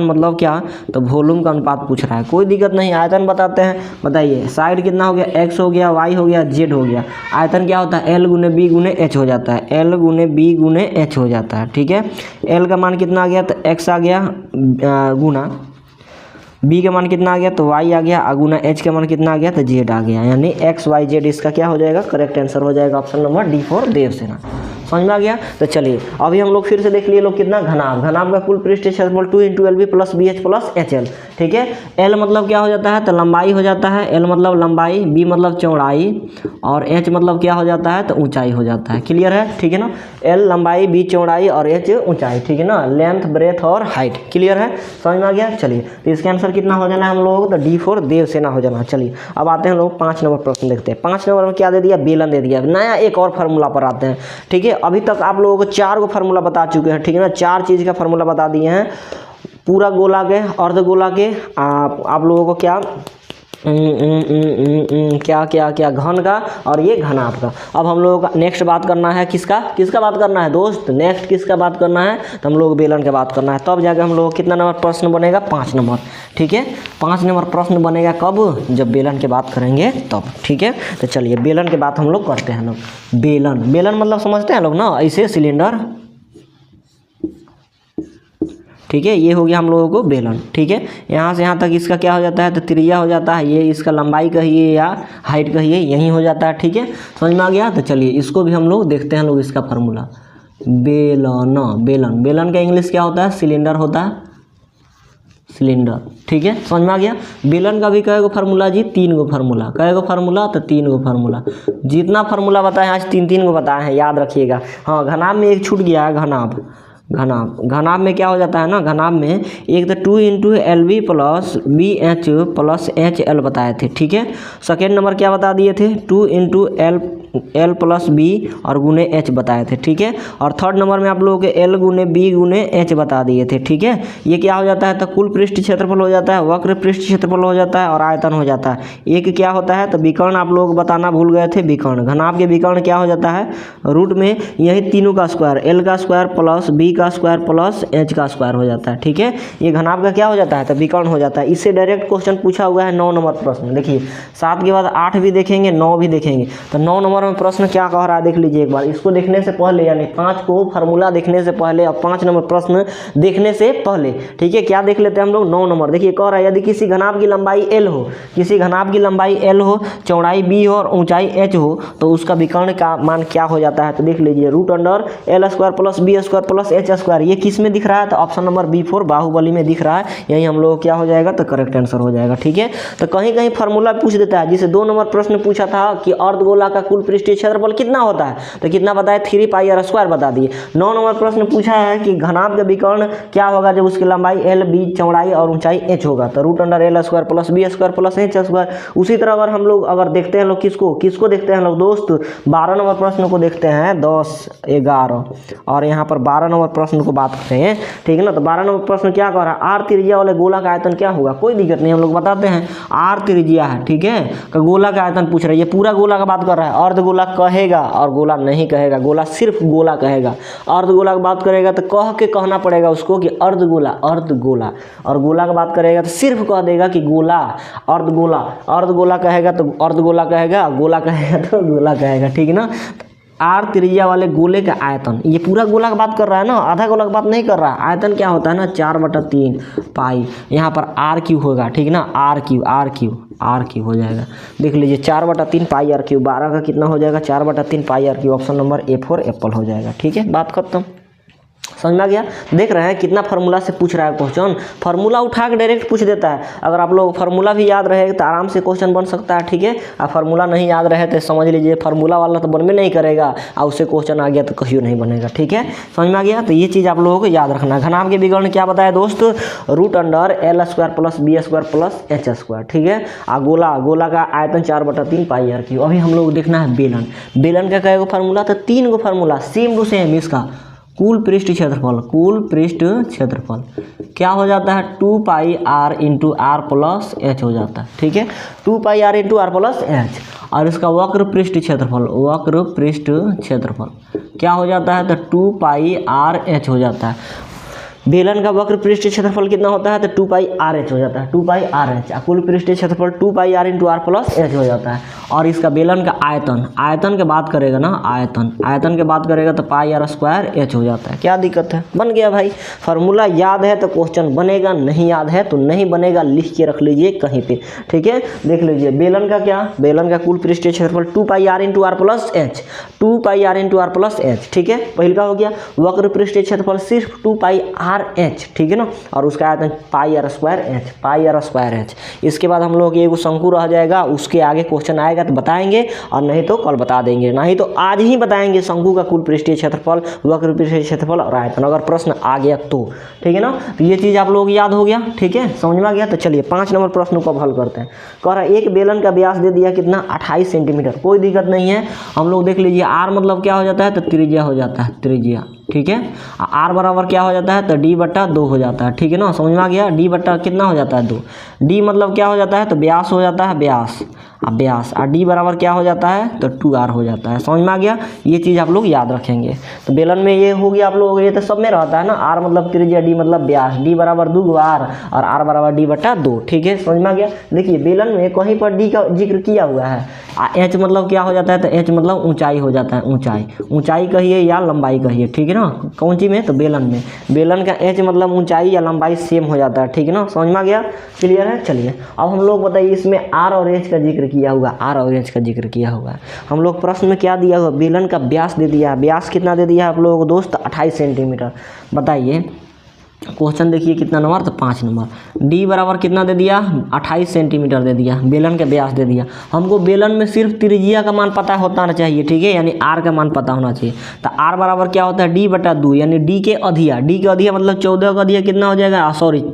मतलब क्या, तो वॉल्यूम का अनुपात पूछ रहा है। कोई दिक्कत नहीं, आयतन बताते हैं। बताइए साइड कितना हो गया, एक्स हो गया, वाई हो गया, जेड हो गया। आयतन क्या होता है L गुने B गुने H हो जाता है, L गुने B गुने H हो जाता है, ठीक है। L का मान कितना आ गया तो x आ गया गुना B का मान कितना आ गया तो y आ गया, गुना H का मान कितना आ गया तो Z आ गया, यानी x y z इसका क्या हो जाएगा, करेक्ट आंसर हो जाएगा option number D for Devasena. समझ में आ गया। तो चलिए अभी हम लोग फिर से देख लिए लोग कितना, घनाभ का कुल पृष्ठीय क्षेत्रफल 2 × LB plus BH plus HL, ठीक है। L मतलब क्या हो जाता है तो लंबाई हो जाता है, L मतलब लंबाई, B मतलब चौड़ाई और H मतलब क्या हो जाता है तो ऊंचाई हो जाता है। क्लियर है, ठीक है ना। L लंबाई, B चौड़ाई और H ऊंचाई, ठीक है ना। लेंथ ब्रेथ और हाइट, क्लियर है, समझ में आ गया। चलिए तो इसका आंसर कितना हो जाना है हम लोगों को तो D फॉर देवसेना हो जाना। चलिए अब आते हैं लोग 5 नंबर प्रश्न देखते हैं। 5 नंबर में क्या दे दिया, बेलन दे दिया। नया एक और फार्मूला पर आते हैं, ठीक है। अभी तक आप लोगों को 4 को फार्मूला बता चुके हैं, ठीक है ना। 4 चीज़ का फार्मूला बता दिए हैं। पूरा गोला के, अर्धगोला के, आप लोगों को क्या क्या क्या क्या घन का और ये घनाभ का। अब हम लोगों का नेक्स्ट बात करना है किसका बात करना है दोस्त, नेक्स्ट किसका बात करना है, तो हम लोग बेलन का बात करना है। तब जाकर हम लोग कितना नंबर प्रश्न बनेगा, 5 नंबर, ठीक है। 5 नंबर प्रश्न बनेगा कब, जब बेलन की बात करेंगे तब, ठीक है। तो चलिए बेलन की बात हम लोग करते हैं लोग। बेलन मतलब समझते हैं लोग ना, ऐसे सिलेंडर, ठीक है। ये हो गया हम लोगों को बेलन, ठीक है। यहाँ से यहाँ तक इसका क्या हो जाता है, तो त्रिज्या हो जाता है, ये इसका लंबाई कहिए या हाइट कहिए, यही हो जाता है, ठीक है। समझ में आ गया। तो चलिए इसको भी हम लोग देखते हैं लोग इसका फार्मूला। बेलन का इंग्लिश क्या होता है, सिलेंडर होता है, सिलेंडर, ठीक है। समझ में आ गया। बेलन का भी कई गो फार्मूला जी, 3 गो फार्मूला, कई गो फार्मूला, तो 3 गो फार्मूला। जितना फार्मूला बताए आज 3 गो बताए हैं, याद रखिएगा। हाँ, घनाभ में एक छूट गया है, घनाभ में क्या हो जाता है ना, घनाभ में एक तो 2 × LB + BH + HL बताए थे, ठीक है। सेकेंड नंबर क्या बता दिए थे, 2 × L + B और गुने H बताए थे, ठीक है। और थर्ड नंबर में आप लोगों के L × B × H बता दिए थे, ठीक है। ये क्या हो जाता है, तो कुल पृष्ठ क्षेत्रफल हो जाता है, वक्र पृष्ठ क्षेत्रफल हो जाता है और आयतन हो जाता है। एक क्या होता है, तो विकर्ण आप लोग बताना भूल गए थे, विकर्ण। घनाभ के विकर्ण क्या हो जाता है, रूट में यही तीनों का स्क्वायर, L का स्क्वायर + B का स्क्वायर + H का स्क्वायर हो जाता है, ठीक है। ये घनाभ का क्या हो जाता है, तो विकर्ण हो जाता है। इससे डायरेक्ट क्वेश्चन पूछा हुआ है 9 नंबर प्रश्न। देखिए 7 के बाद 8 भी देखेंगे, 9 भी देखेंगे। तो 9 नंबर में प्रश्न क्या कह रहा है देख लीजिए एक बार। इसको देखने से पहले, यानी 5 को फार्मूला देखने से पहले और 5 नंबर प्रश्न देखने से पहले, ठीक है, क्या देख लेते हैं हम लोग, 9 नंबर। देखिए कह रहा है यदि किसी घनाभ की लंबाई L हो, किसी घनाभ की लंबाई L हो, चौड़ाई B हो और ऊंचाई H हो, तो उसका विकर्ण का मान क्या हो जाता है। तो देख लीजिए √L² + B² + H²। ये किस में दिख रहा है, तो ऑप्शन नंबर B4 बाहुबली में दिख रहा है। यही हम लोग क्या हो जाएगा, तो करेक्ट आंसर हो जाएगा, ठीक है। तो कहीं कहीं फार्मूला पूछ देता है, जिसे 2 नंबर प्रश्न पूछा था कि अर्धगोला का कुल पृष्ठीय क्षेत्रफल कितना होता है, तो कितना बताया, 3πr² बता दिए। 9 नंबर प्रश्न पूछा है कि घनाभ का विकर्ण क्या होगा जब उसकी लंबाई L, B, चौड़ाई और ऊंचाई H होगा, तो √L² + B² + H²। उसी तरह अगर हम लोग देखते हैं लोग किसको देखते हैं लोग दोस्त, 12 नंबर प्रश्न को देखते हैं, 10, 11 और यहाँ पर 12 नंबर प्रश्न को बात करते हैं, ठीक है ना। तो 12 नंबर प्रश्न क्या कह रहा है, R त्रिज्या वाले गोला का आयतन क्या होगा, कोई दिक्कत नहीं, हम लोग बताते हैं। R त्रिज्या है, ठीक है, का गोला का आयतन पूछ रहा है। ये पूरा गोला का बात कर रहा है, अर्धगोला कहेगा और गोला नहीं कहेगा, गोला सिर्फ गोला कहेगा। अर्धगोला की बात करेगा तो कह के कहना पड़ेगा उसको कि अर्धगोला, और गोला की बात करेगा तो सिर्फ कह देगा कि गोला, अर्धगोला कहेगा तो अर्धगोला कहेगा, गोला कहेगा तो गोला कहेगा, ठीक है ना। R त्रिज्या वाले गोले का आयतन, ये पूरा गोला का बात कर रहा है ना, आधा गोला की बात नहीं कर रहा है। आयतन क्या होता है ना, 4/3 पाई, यहाँ पर R³ होगा, ठीक है ना, R³ हो जाएगा। देख लीजिए 4/3 पाई R³, 12 का कितना हो जाएगा, 4/3 पाई R³। Option number A4 Apple हो जाएगा, ठीक है, बात खत्म। समझ में आ गया। देख रहे हैं कितना फार्मूला से पूछ रहा है क्वेश्चन, फार्मूला उठा के डायरेक्ट पूछ देता है। अगर आप लोग फार्मूला भी याद रहे तो आराम से क्वेश्चन बन सकता है, ठीक है। और फार्मूला नहीं याद रहे तो समझ लीजिए फार्मूला वाला तो बनबे नहीं करेगा, और उससे क्वेश्चन आ गया तो कहीं नहीं बनेगा, ठीक है। समझ में आ गया। तो ये चीज़ आप लोगों को याद रखना है। घनाभ के विकर्ण क्या बताया दोस्त, √L² + B² + H², ठीक है। और गोला का आयतन 4/3 पाई R³। अभी हम लोग देखना है बेलन का कई गो फार्मूला, तो 3 गो फार्मूला सेम टू सेम। इसका कुल पृष्ठ क्षेत्रफल क्या हो जाता है, 2πr × r + h हो जाता है, ठीक है, 2πr × r + h। और इसका वक्र पृष्ठ क्षेत्रफल क्या हो जाता है, तो 2πrh हो जाता है। बेलन का वक्र पृष्ठ क्षेत्रफल कितना होता है, तो 2πrh हो जाता है, 2πrh। कुल पृष्ठ क्षेत्रफल 2πr × r + h हो जाता है। और इसका बेलन का आयतन के बात करेगा ना, आयतन के बात करेगा तो πr² h हो जाता है। क्या दिक्कत है, बन गया भाई। फार्मूला याद है तो क्वेश्चन बनेगा, नहीं याद है तो नहीं बनेगा, लिख के रख लीजिए कहीं पे, ठीक है। देख लीजिए बेलन का कुल पृष्ठ क्षेत्रफल 2πr × r + h, 2πr × r + h, ठीक है। पहले का हो गया। वक्र पृष्ठ क्षेत्रफल सिर्फ 2πrh, ठीक है ना। और उसका आयतन πr²h। इसके बाद हम लोग एगो शंकु रह जाएगा, उसके आगे क्वेश्चन आएगा तो बताएंगे, और नहीं तो कल बता देंगे, नहीं तो आज ही बताएंगे शंकु का कुल पृष्ठीय क्षेत्रफल, वक्र पृष्ठीय क्षेत्रफल और आयतन, अगर प्रश्न आ गया तो, ठीक है ना। तो ये चीज़ आप लोग याद हो गया, ठीक है, समझ में आ गया। तो चलिए 5 नंबर प्रश्न को हल करते हैं। कह रहा है एक बेलन का व्यास दे दिया कितना, 28 सेंटीमीटर, कोई दिक्कत नहीं है। हम लोग देख लीजिए R मतलब क्या हो जाता है, तो त्रिज्या हो जाता है, त्रिज्या ठीक है। आर बराबर क्या हो जाता है तो डी बट्टा 2 हो जाता है, ठीक है ना, समझ में आ गया। डी बट्टा कितना हो जाता है 2, डी मतलब क्या हो जाता है तो व्यास हो जाता है, व्यास और डी बराबर क्या हो जाता है तो 2r हो जाता है, समझ में आ गया। ये चीज़ आप लोग याद रखेंगे। तो बेलन में ये हो गया आप लोग, ये तो सब में रहता है ना, आर मतलब त्रिज्या, डी मतलब व्यास, डी बराबर 2 आर और आर बराबर डी बट्टा 2, ठीक है, समझ में आ गया। देखिए बेलन में कहीं पर डी का जिक्र किया हुआ है, एच मतलब क्या हो जाता है तो एच मतलब ऊंचाई हो जाता है, ऊंचाई कहिए या लंबाई कहिए, ठीक है ना, कौन सी में तो बेलन में, बेलन का एच मतलब ऊंचाई या लंबाई सेम हो जाता है, ठीक है ना, समझ में आ गया, क्लियर है। चलिए अब हम लोग बताइए इसमें आर और एच का जिक्र किया हुआ, आर और एच का जिक्र किया हुआ है। हम लोग प्रश्न में क्या दिया हुआ, बेलन का व्यास दे दिया, व्यास कितना दे दिया आप लोगों को दोस्त 28 सेंटीमीटर। बताइए क्वेश्चन देखिए कितना नंबर तो 5 नंबर। डी बराबर कितना दे दिया 28 सेंटीमीटर दे दिया, बेलन का व्यास दे दिया। हमको बेलन में सिर्फ त्रिज्या का मान पता होना चाहिए, ठीक है, यानी आर का मान पता होना चाहिए। तो आर बराबर क्या होता है डी बटा 2, यानी डी के अधिया, मतलब 14 का अधिया कितना हो जाएगा, सॉरी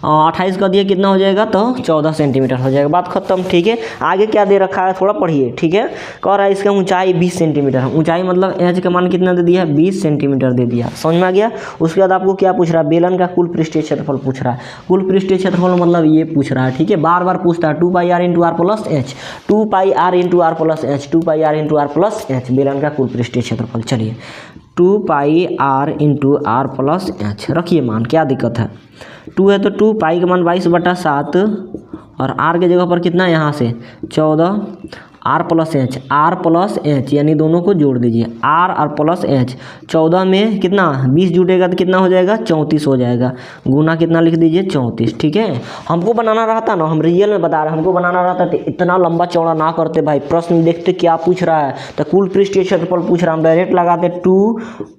28 का दिया कितना हो जाएगा तो 14 सेंटीमीटर हो जाएगा, बात खत्म, ठीक है। आगे क्या दे रखा है थोड़ा पढ़िए, ठीक है। कह रहा है इसका ऊंचाई 20 सेंटीमीटर है, ऊंचाई मतलब एच का मान कितना दे दिया है 20 सेंटीमीटर दे दिया, समझ में आ गया। उसके बाद आपको क्या पूछ रहा है, बेलन का कुल पृष्ठीय क्षेत्रफल पूछ रहा है। कुल पृष्ठीय क्षेत्रफल मतलब ये पूछ रहा है, ठीक है, बार बार पूछता है 2 pi r into r plus h, 2 pi r into r plus h, 2 pi r into r plus h, बेलन का कुल पृष्ठीय क्षेत्रफल। चलिए 2 pi r into r plus h रखिए मान, क्या दिक्कत है, 2 है तो 2, पाई का मान 22/7 और आर के जगह पर कितना यहाँ से 14, आर प्लस एच यानी दोनों को जोड़ दीजिए, आर और प्लस एच, 14 में कितना 20 जुटेगा तो कितना हो जाएगा 34 हो जाएगा, गुना कितना लिख दीजिए 34, ठीक है। हमको बनाना रहता ना, हम रियल में बता रहे हैं, हमको बनाना रहता तो इतना लंबा चौड़ा ना करते भाई, प्रश्न देखते क्या पूछ रहा है, तो कुल पृष्ठीय क्षेत्रफल पूछ रहा है, हम डायरेक्ट लगाते 2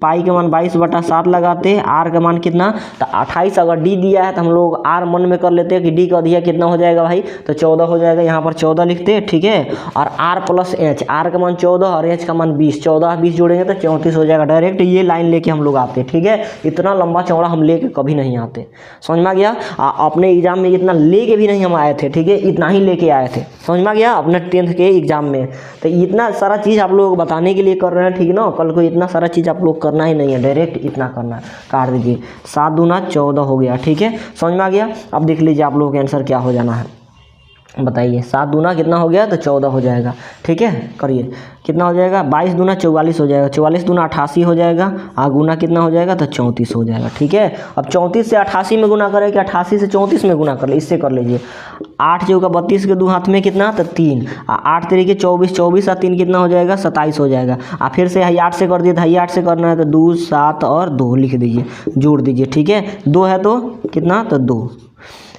पाई का मान 22/7 लगाते, आर का मान कितना तो 28, अगर डी दिया है तो हम लोग आर मन में कर लेते हैं कि डी का दिया कितना हो जाएगा भाई तो 14 हो जाएगा, यहाँ पर 14 लिखते हैं, ठीक है। और आर प्लस एच, आर का मान 14 और एच का मान 20, 14 20 जोड़ेंगे तो 34 हो जाएगा, डायरेक्ट ये लाइन लेके हम लोग आते, ठीक है। इतना लंबा चौड़ा हम लेके कभी नहीं आते, समझ में आ गया। अपने एग्जाम में इतना लेके भी नहीं हम आए थे, ठीक है, इतना ही लेके आए थे, समझ में आ गया, अपने 10th के एग्जाम में। तो इतना सारा चीज़ आप लोग बताने के लिए कर रहे हैं, ठीक ना, कल को इतना सारा चीज़ आप लोग करना ही नहीं है, डायरेक्ट इतना करना है, काट दीजिए, 7 दूना 14 हो गया, ठीक है, समझ में आ गया। अब देख लीजिए आप लोगों का आंसर क्या हो जाना है, बताइए 7 दूना कितना हो गया तो 14 हो जाएगा, ठीक है, करिए कितना हो जाएगा 22 दूना 44 हो जाएगा, 44 दूना 88 हो जाएगा, गुना कितना हो जाएगा तो 34 हो जाएगा, ठीक है। अब 34 से 88 में गुना करें कि 88 से 34 में गुना कर ले, इससे कर लीजिए, 8 चौका 32 के 2 हाथ में कितना तो 3, 8 तरीके 24, 24 और 3 कितना हो जाएगा 27 हो जाएगा। फिर से 8 से कर दिए तो 8 से करना है तो 2 7 और 2 लिख दीजिए, जोड़ दीजिए, ठीक है, 2 है तो कितना तो 2,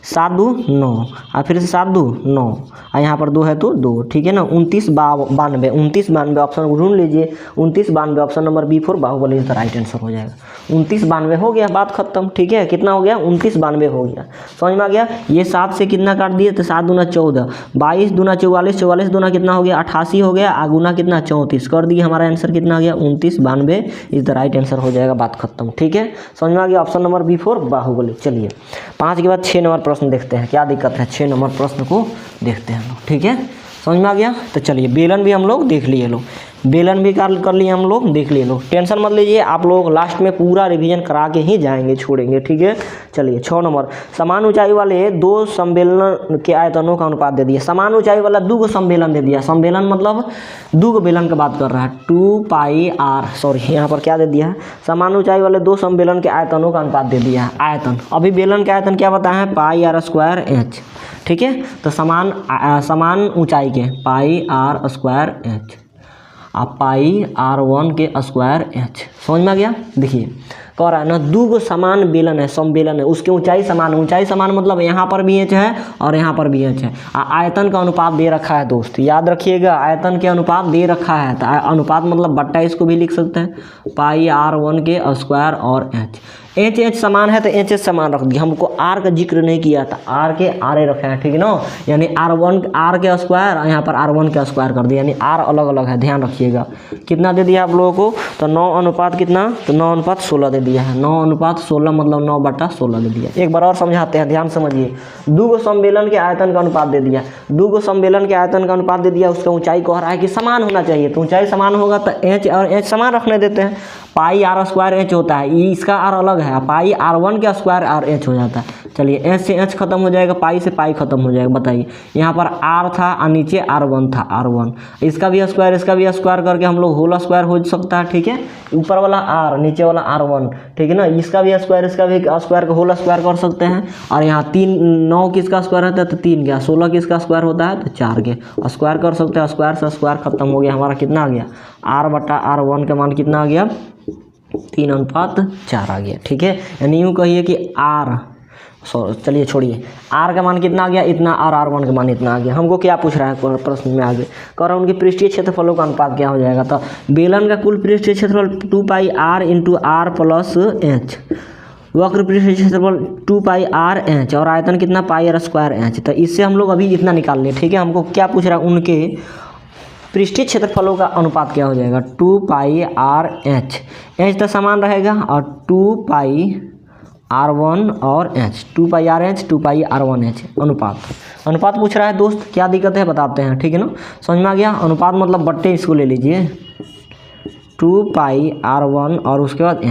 7 2 9 और फिर से 7 2 9 और यहाँ पर 2 है तो 2, ठीक है ना। 29 92 ऑप्शन ढूंढ लीजिए, 29 92 option number B4 Baahubali is the right answer हो जाएगा। 29 92 हो गया, बात खत्म, ठीक है। कितना हो गया 29 92 हो गया, समझ में आ गया। ये 7 से कितना काट दिए तो 7 दूना 14, 22 दूना 44, 44 दूना कितना हो गया 88 हो गया, गुना कितना 34 कर दिए, हमारा आंसर कितना आ गया 29 92 इज द राइट आंसर हो जाएगा, बात खत्म, ठीक है, समझ में आ गया। Option number B4 Baahubali. चलिए 5 के बाद 6 नंबर प्रश्न देखते हैं, क्या दिक्कत है, 6 नंबर प्रश्न को देखते हैं हम लोग, ठीक है, समझ में आ गया। तो चलिए बेलन भी हम लोग देख लिए, लोग बेलन भी कर लिए हम लोग, देख लिए लोग, टेंशन मत लीजिए, आप लोग लास्ट में पूरा रिवीजन करा के ही जाएंगे, छोड़ेंगे, ठीक है। चलिए 6 नंबर, समान ऊंचाई वाले 2 सम्मेलन के आयतनों का अनुपात दे दिया। समान ऊंचाई वाला 2 सम्मेलन दे दिया, सम्मेलन मतलब 2 बेलन की बात कर रहा है, 2 पाई आर, सॉरी यहाँ पर क्या दे दिया है, समान ऊंचाई वाले 2 सम्मेलन के आयतनों का अनुपात दे दिया है। आयतन, अभी बेलन के आयतन क्या बताया है, पाई आर स्क्वायर एच, ठीक है। तो समान ऊंचाई के पाई आर स्क्वायर एच, आप पाई R1 के स्क्वायर एच, समझ में आ गया। देखिए कह रहा है ना 2 समान बेलन है, समबेलन है, उसकी ऊंचाई समान मतलब यहाँ पर भी एच है और यहाँ पर भी एच है। आयतन का अनुपात दे रखा है दोस्त, याद रखिएगा, आयतन के अनुपात दे रखा है, तो अनुपात मतलब बट्टा इसको भी लिख सकते हैं, पाई R1 के स्क्वायर और एच समान है तो एच समान रख दिया, हमको आर का जिक्र नहीं किया था, आर के आर रखे हैं, ठीक है ना, यानी आर के स्क्वायर और यहाँ पर R1 के स्क्वायर कर दिया, यानी आर अलग अलग है, ध्यान रखिएगा। कितना दे दिया आप लोगों को तो 9 अनुपात कितना तो 9 अनुपात 16 दे दिया है, 9 अनुपात 16 मतलब 9/16 दे दिया। एक बार और समझाते हैं, ध्यान समझिए, 2 सम्मेलन के आयतन का अनुपात दे दिया, 2 सम्मेलन के आयतन का अनुपात दे दिया, उसका ऊंचाई कह रहा है कि समान होना चाहिए, तो ऊंचाई समान होगा तो एच और एच समान रखने देते हैं, पाई आर स्क्वायर एच होता है, ये इसका आर अलग है, पाई R1 का स्क्वायर आर एच हो जाता है। चलिए एच से एच खत्म हो जाएगा, पाई से पाई खत्म हो जाएगा। बताइए यहाँ पर आर था और नीचे R1 था, R1 इसका भी स्क्वायर इसका भी स्क्वायर करके हम लोग होल स्क्वायर हो सकता है। ठीक है, ऊपर वाला आर नीचे वाला R1, ठीक है ना, इसका भी स्क्वायर इसका भी स्क्वायर का होल स्क्वायर कर सकते हैं। और यहाँ 9 किसका स्क्वायर होता है तो 3 का, 16 किसका स्क्वायर होता है तो 4 के स्क्वायर कर सकते हैं। स्क्वायर से स्क्वायर खत्म हो गया, हमारा कितना आ गया R/R1 का मान कितना आ गया 3:4 आ गया। ठीक है, यानी यूँ कहिए कि चलिए छोड़िए, R का मान कितना आ गया इतना और R1 का मान इतना आ गया। हमको क्या पूछ रहा है प्रश्न में आगे, कह रहा है उनके पृष्ठीय क्षेत्रफलों का अनुपात क्या हो जाएगा। तो बेलन का कुल पृष्ठीय क्षेत्रफल 2πr × r + h, वक्र पृष्ठीय क्षेत्रफल 2πr h और आयतन कितना πr²h। तो इससे हम लोग अभी इतना निकाल लिए। ठीक है, हमको क्या पूछ रहा है उनके पृष्ठीय क्षेत्रफलों का अनुपात क्या हो जाएगा 2πr h, h तो समान रहेगा और 2πr1 और h, 2πr h 2πr1h अनुपात पूछ रहा है दोस्त। क्या दिक्कत है बताते हैं, ठीक है ना, समझ में आ गया। अनुपात मतलब बट्टे, इसको ले लीजिए 2πr1 और उसके बाद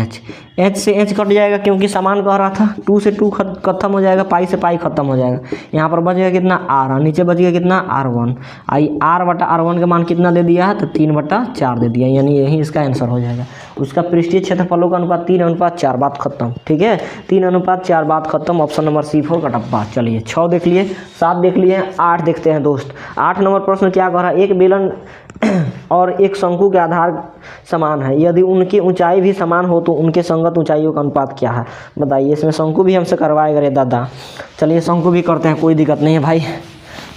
h से h कट जाएगा क्योंकि समान कह रहा था, 2 से 2 खत्म हो जाएगा, पाई से पाई खत्म हो जाएगा। यहाँ पर बच गया कितना r, नीचे बच गया कितना R1, r/R1 का मान कितना दे दिया है तो 3/4 दे दिया, यानी यही इसका आंसर हो जाएगा। उसका पृष्ठीय क्षेत्रफलों का अनुपात 3:4, बात खत्म। ठीक है, 3:4 बात खत्म। ऑप्शन नंबर C4 का डब्बा। चलिए 6 देख लिए, 7 देख लिए, 8 देखते हैं दोस्त। 8 नंबर प्रश्न क्या कह रहा है, एक बेलन और एक शंकु के आधार समान है, यदि उनकी ऊंचाई भी समान हो तो उनके संगत ऊंचाइयों का अनुपात क्या है। बताइए, इसमें शंकु भी हमसे करवाएगा रे दादा। चलिए शंकु भी करते हैं, कोई दिक्कत नहीं है भाई।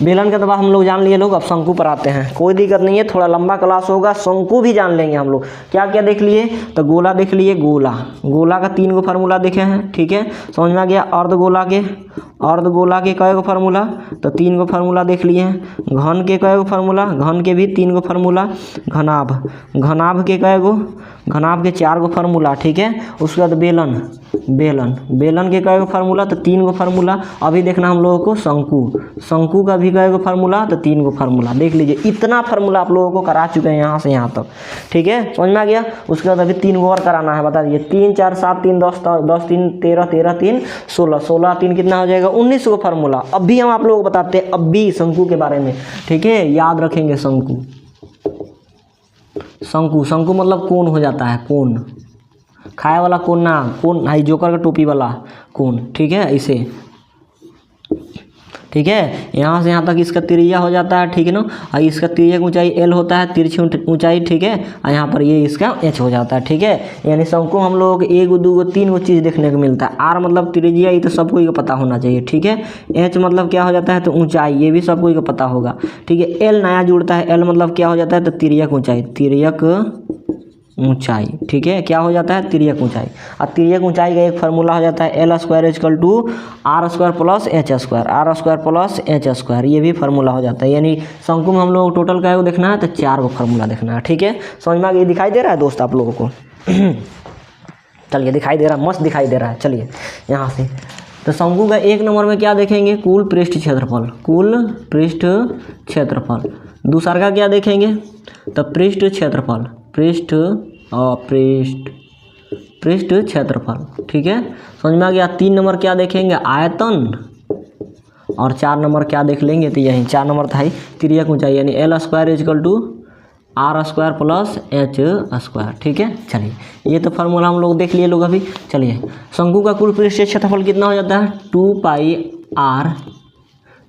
बेलन का दबाव हम लोग जान लिए लोग, अब शंकु पर आते हैं, कोई दिक्कत नहीं है, थोड़ा लंबा क्लास होगा, शंकु भी जान लेंगे हम लोग। क्या क्या देख लिए तो गोला देख लिए, गोला का 3 गो फार्मूला देखे हैं। ठीक है, समझ में आ गया। अर्धगोला के कई गो फार्मूला तो 3 गो फार्मूला देख लिए हैं। घन के कई गो फार्मूला, घन के भी 3 गो फार्मूला। घनाभ के कई गो, घनाभ के 4 गो फार्मूला। ठीक है, उसके बाद बेलन के कई गो फार्मूला तो 3 गो फार्मूला। अभी देखना हम लोगों को शंकु का भी कई गो फार्मूला तो 3 गो फार्मूला। देख लीजिए, इतना फार्मूला आप लोगों को करा चुके हैं यहाँ से यहाँ तक। ठीक है, समझ में आ गया। उसके बाद अभी 3 गो और कराना है, बता दीजिए। 3 4 7 3 10 10 3 13 13 3 16 16 3 कितना हो जाएगा 19 गो फार्मूला। अभी हम आप लोगों को बताते हैं अभी शंकु के बारे में। ठीक है, याद रखेंगे शंकु मतलब कोन हो जाता है, कोन खाए वाला कोन ना, कोन हाई जोकर का टोपी वाला कोन। ठीक है, इसे ठीक है, यहाँ से यहाँ तक इसका त्रिज्या हो जाता है। ठीक है ना, और इसका त्रिज्या की ऊंचाई L होता है, तिरछी ऊंचाई। ठीक है, और यहाँ पर ये इसका H हो जाता है। ठीक है, यानी शंकु हम लोग को 1 2 3 गो चीज़ देखने को मिलता है। R मतलब त्रिज्या, ये तो सबको ही पता होना चाहिए। ठीक है, H मतलब क्या हो जाता है तो ऊंचाई, ये भी सबको ही पता होगा। ठीक है, L नया जुड़ता है, L मतलब क्या हो जाता है तो तिर्यक ऊंचाई। ठीक है, क्या हो जाता है तिर्यक ऊंचाई। और तिर्यक ऊंचाई का एक फार्मूला हो जाता है L² = R² + H²। ये भी फार्मूला हो जाता है। यानी शंकु में हम लोग टोटल क्या देखना है तो 4 गो फार्मूला देखना है। ठीक है, समझ में आ गया। दिखाई दे रहा है दोस्त आप लोगों को चलिए, दिखाई दे रहा है, मस्त दिखाई दे रहा है। चलिए यहाँ से तो शंकु का 1 नंबर में क्या देखेंगे, कुल पृष्ठ क्षेत्रफल। दूसरा का क्या देखेंगे तो पृष्ठ क्षेत्रफल। ठीक है, समझ में आ गया। 3 नंबर क्या देखेंगे आयतन, और 4 नंबर क्या देख लेंगे तो यही 4 नंबर था ही तिर्यक ऊंचाई, यानी L² = R² + H²। ठीक है, चलिए ये तो फार्मूला हम लोग देख लिए लोग अभी। चलिए शंकु का कुल पृष्ठीय क्षेत्रफल कितना हो जाता है 2πr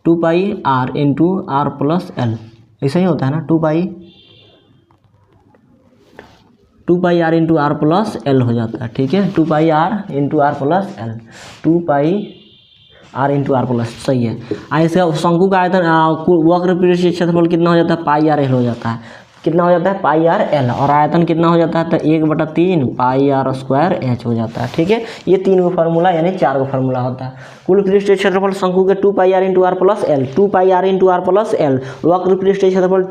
× r + L, ऐसा ही होता है ना, 2πr × r + L हो जाता है। ठीक है, 2πr × r + L, 2πr × r + सही है। ऐसे शंकु का आयतन वक्र पृष्ठीय क्षेत्रफल कितना हो जाता है πr L हो जाता है। कितना हो जाता है πr L, और आयतन कितना हो जाता है तो 1/3 πr² H हो जाता है। ठीक है, ये 3 गो फार्मूला यानी 4 गो फार्मूला होता है। कुल पृष्ठीय क्षेत्रफल शंकु के 2πr × r + L, 2πr × r + L। वक्र पृष्ठीय क्षेत्रफल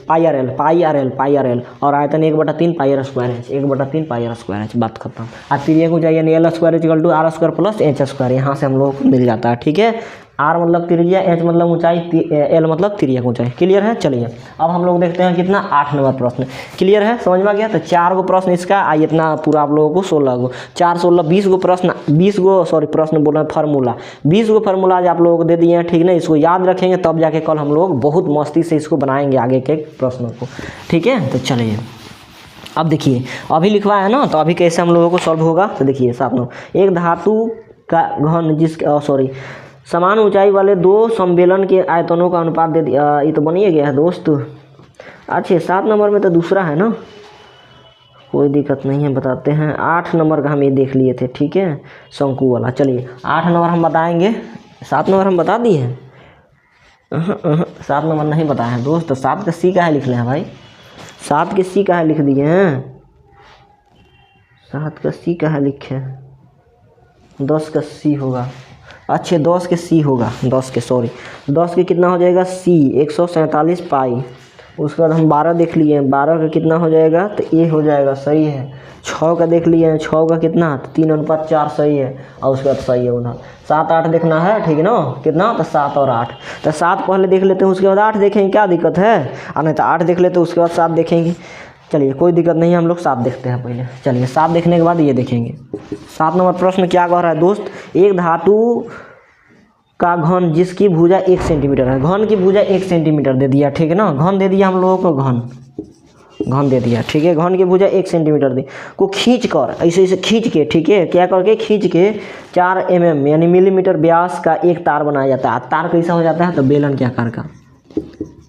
πr L, और आयतन 1/3 πr² H, 1/3 πr² H, बात खत्म। और तिर्यक ऊंचाई यानी L² = R² + H²। यहाँ से हम लोग को मिल जाता है। ठीक है, आर मतलब त्रिज्या, एच मतलब ऊंचाई, एल मतलब तिर्यक ऊंचाई। क्लियर है। चलिए अब हम लोग देखते हैं कितना 8 नंबर प्रश्न। क्लियर है, समझ में आ गया। तो 4 गो प्रश्न इसका, आई इतना पूरा आप लोगों को 16 गो, 4 16 20 गो प्रश्न, 20 गो सॉरी प्रश्न बोल रहे हैं फार्मूला, 20 गो फार्मूला आज आप लोगों को दे दिए हैं। ठीक ना, इसको याद रखेंगे तब जाके कल हम लोग बहुत मस्ती से इसको बनाएंगे आगे के प्रश्नों को। ठीक है, तो चलिए अब देखिए, अभी लिखवा है ना, तो अभी कैसे हम लोगों को सॉल्व होगा। तो देखिए साथ में, एक धातु का घन जिसके सॉरी समान ऊंचाई वाले दो सम्मेलन के आयतनों का अनुपात दे दिया। ये तो बन ही गया है दोस्त। अच्छा 7 नंबर में तो दूसरा है ना, कोई दिक्कत नहीं है, बताते हैं। 8 नंबर का हम ये देख लिए थे। ठीक है, शंकु वाला। चलिए 8 नंबर हम बताएंगे, 7 नंबर हम बता दिए हैं। 7 नंबर नहीं बताए हैं दोस्त। 7 का सी का है लिख लें भाई, 7 के सी का है लिख दिए हैं, 7 का सी का है लिखे, 10 का सी होगा। अच्छे 10 के सी होगा, 10 के सॉरी 10 के कितना हो जाएगा सी 147 पाई। उसके बाद हम 12 देख लिए, 12 का कितना हो जाएगा, तो ये हो जाएगा, सही है। 6 का देख लिए हैं, 6 का कितना, तो 3:4 सही है। और उसके बाद सही है उधर 7 8 देखना है। ठीक है ना, कितना, तो 7 और 8, तो 7 पहले देख लेते हैं, उसके बाद 8 देखेंगे, क्या दिक्कत है। और नहीं तो 8 देख लेते हैं, उसके बाद 7 देखेंगे। चलिए कोई दिक्कत नहीं है, हम लोग 7 देखते हैं पहले। चलिए 7 देखने के बाद ये देखेंगे। 7 नंबर प्रश्न क्या कह रहा है दोस्त, एक धातु का घन जिसकी भुजा 1 सेंटीमीटर है, घन की भुजा 1 सेंटीमीटर दे दिया। ठीक है ना, घन दे दिया हम लोगों को, घन दे दिया। ठीक है, घन की भुजा 1 सेंटीमीटर दे को खींच कर, ऐसे ऐसे खींच के, ठीक है, क्या करके खींच के 4 mm यानी मिलीमीटर व्यास का एक तार बनाया जाता है। तार कैसा हो जाता है, तो बेलन के आकार का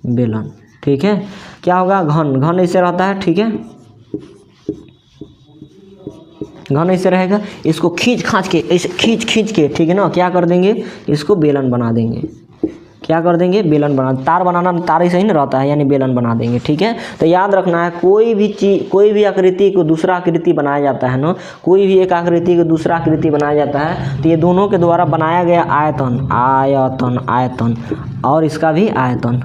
बेलन। ठीक है, क्या होगा, घन ऐसे रहता है। ठीक है, घन ऐसे रहेगा, इसको खींच खांच के ऐसे खींच के, ठीक है ना, क्या कर देंगे, इसको बेलन बना देंगे। क्या कर देंगे, बेलन बना, तार बनाना तार ही सही ना रहता है, यानी बेलन बना देंगे। ठीक है, तो याद रखना है, कोई भी चीज, कोई भी आकृति को दूसरा आकृति बनाया जाता है ना, कोई भी एक आकृति को दूसरा आकृति बनाया जाता है, तो ये दोनों के द्वारा बनाया गया आयतन और इसका भी आयतन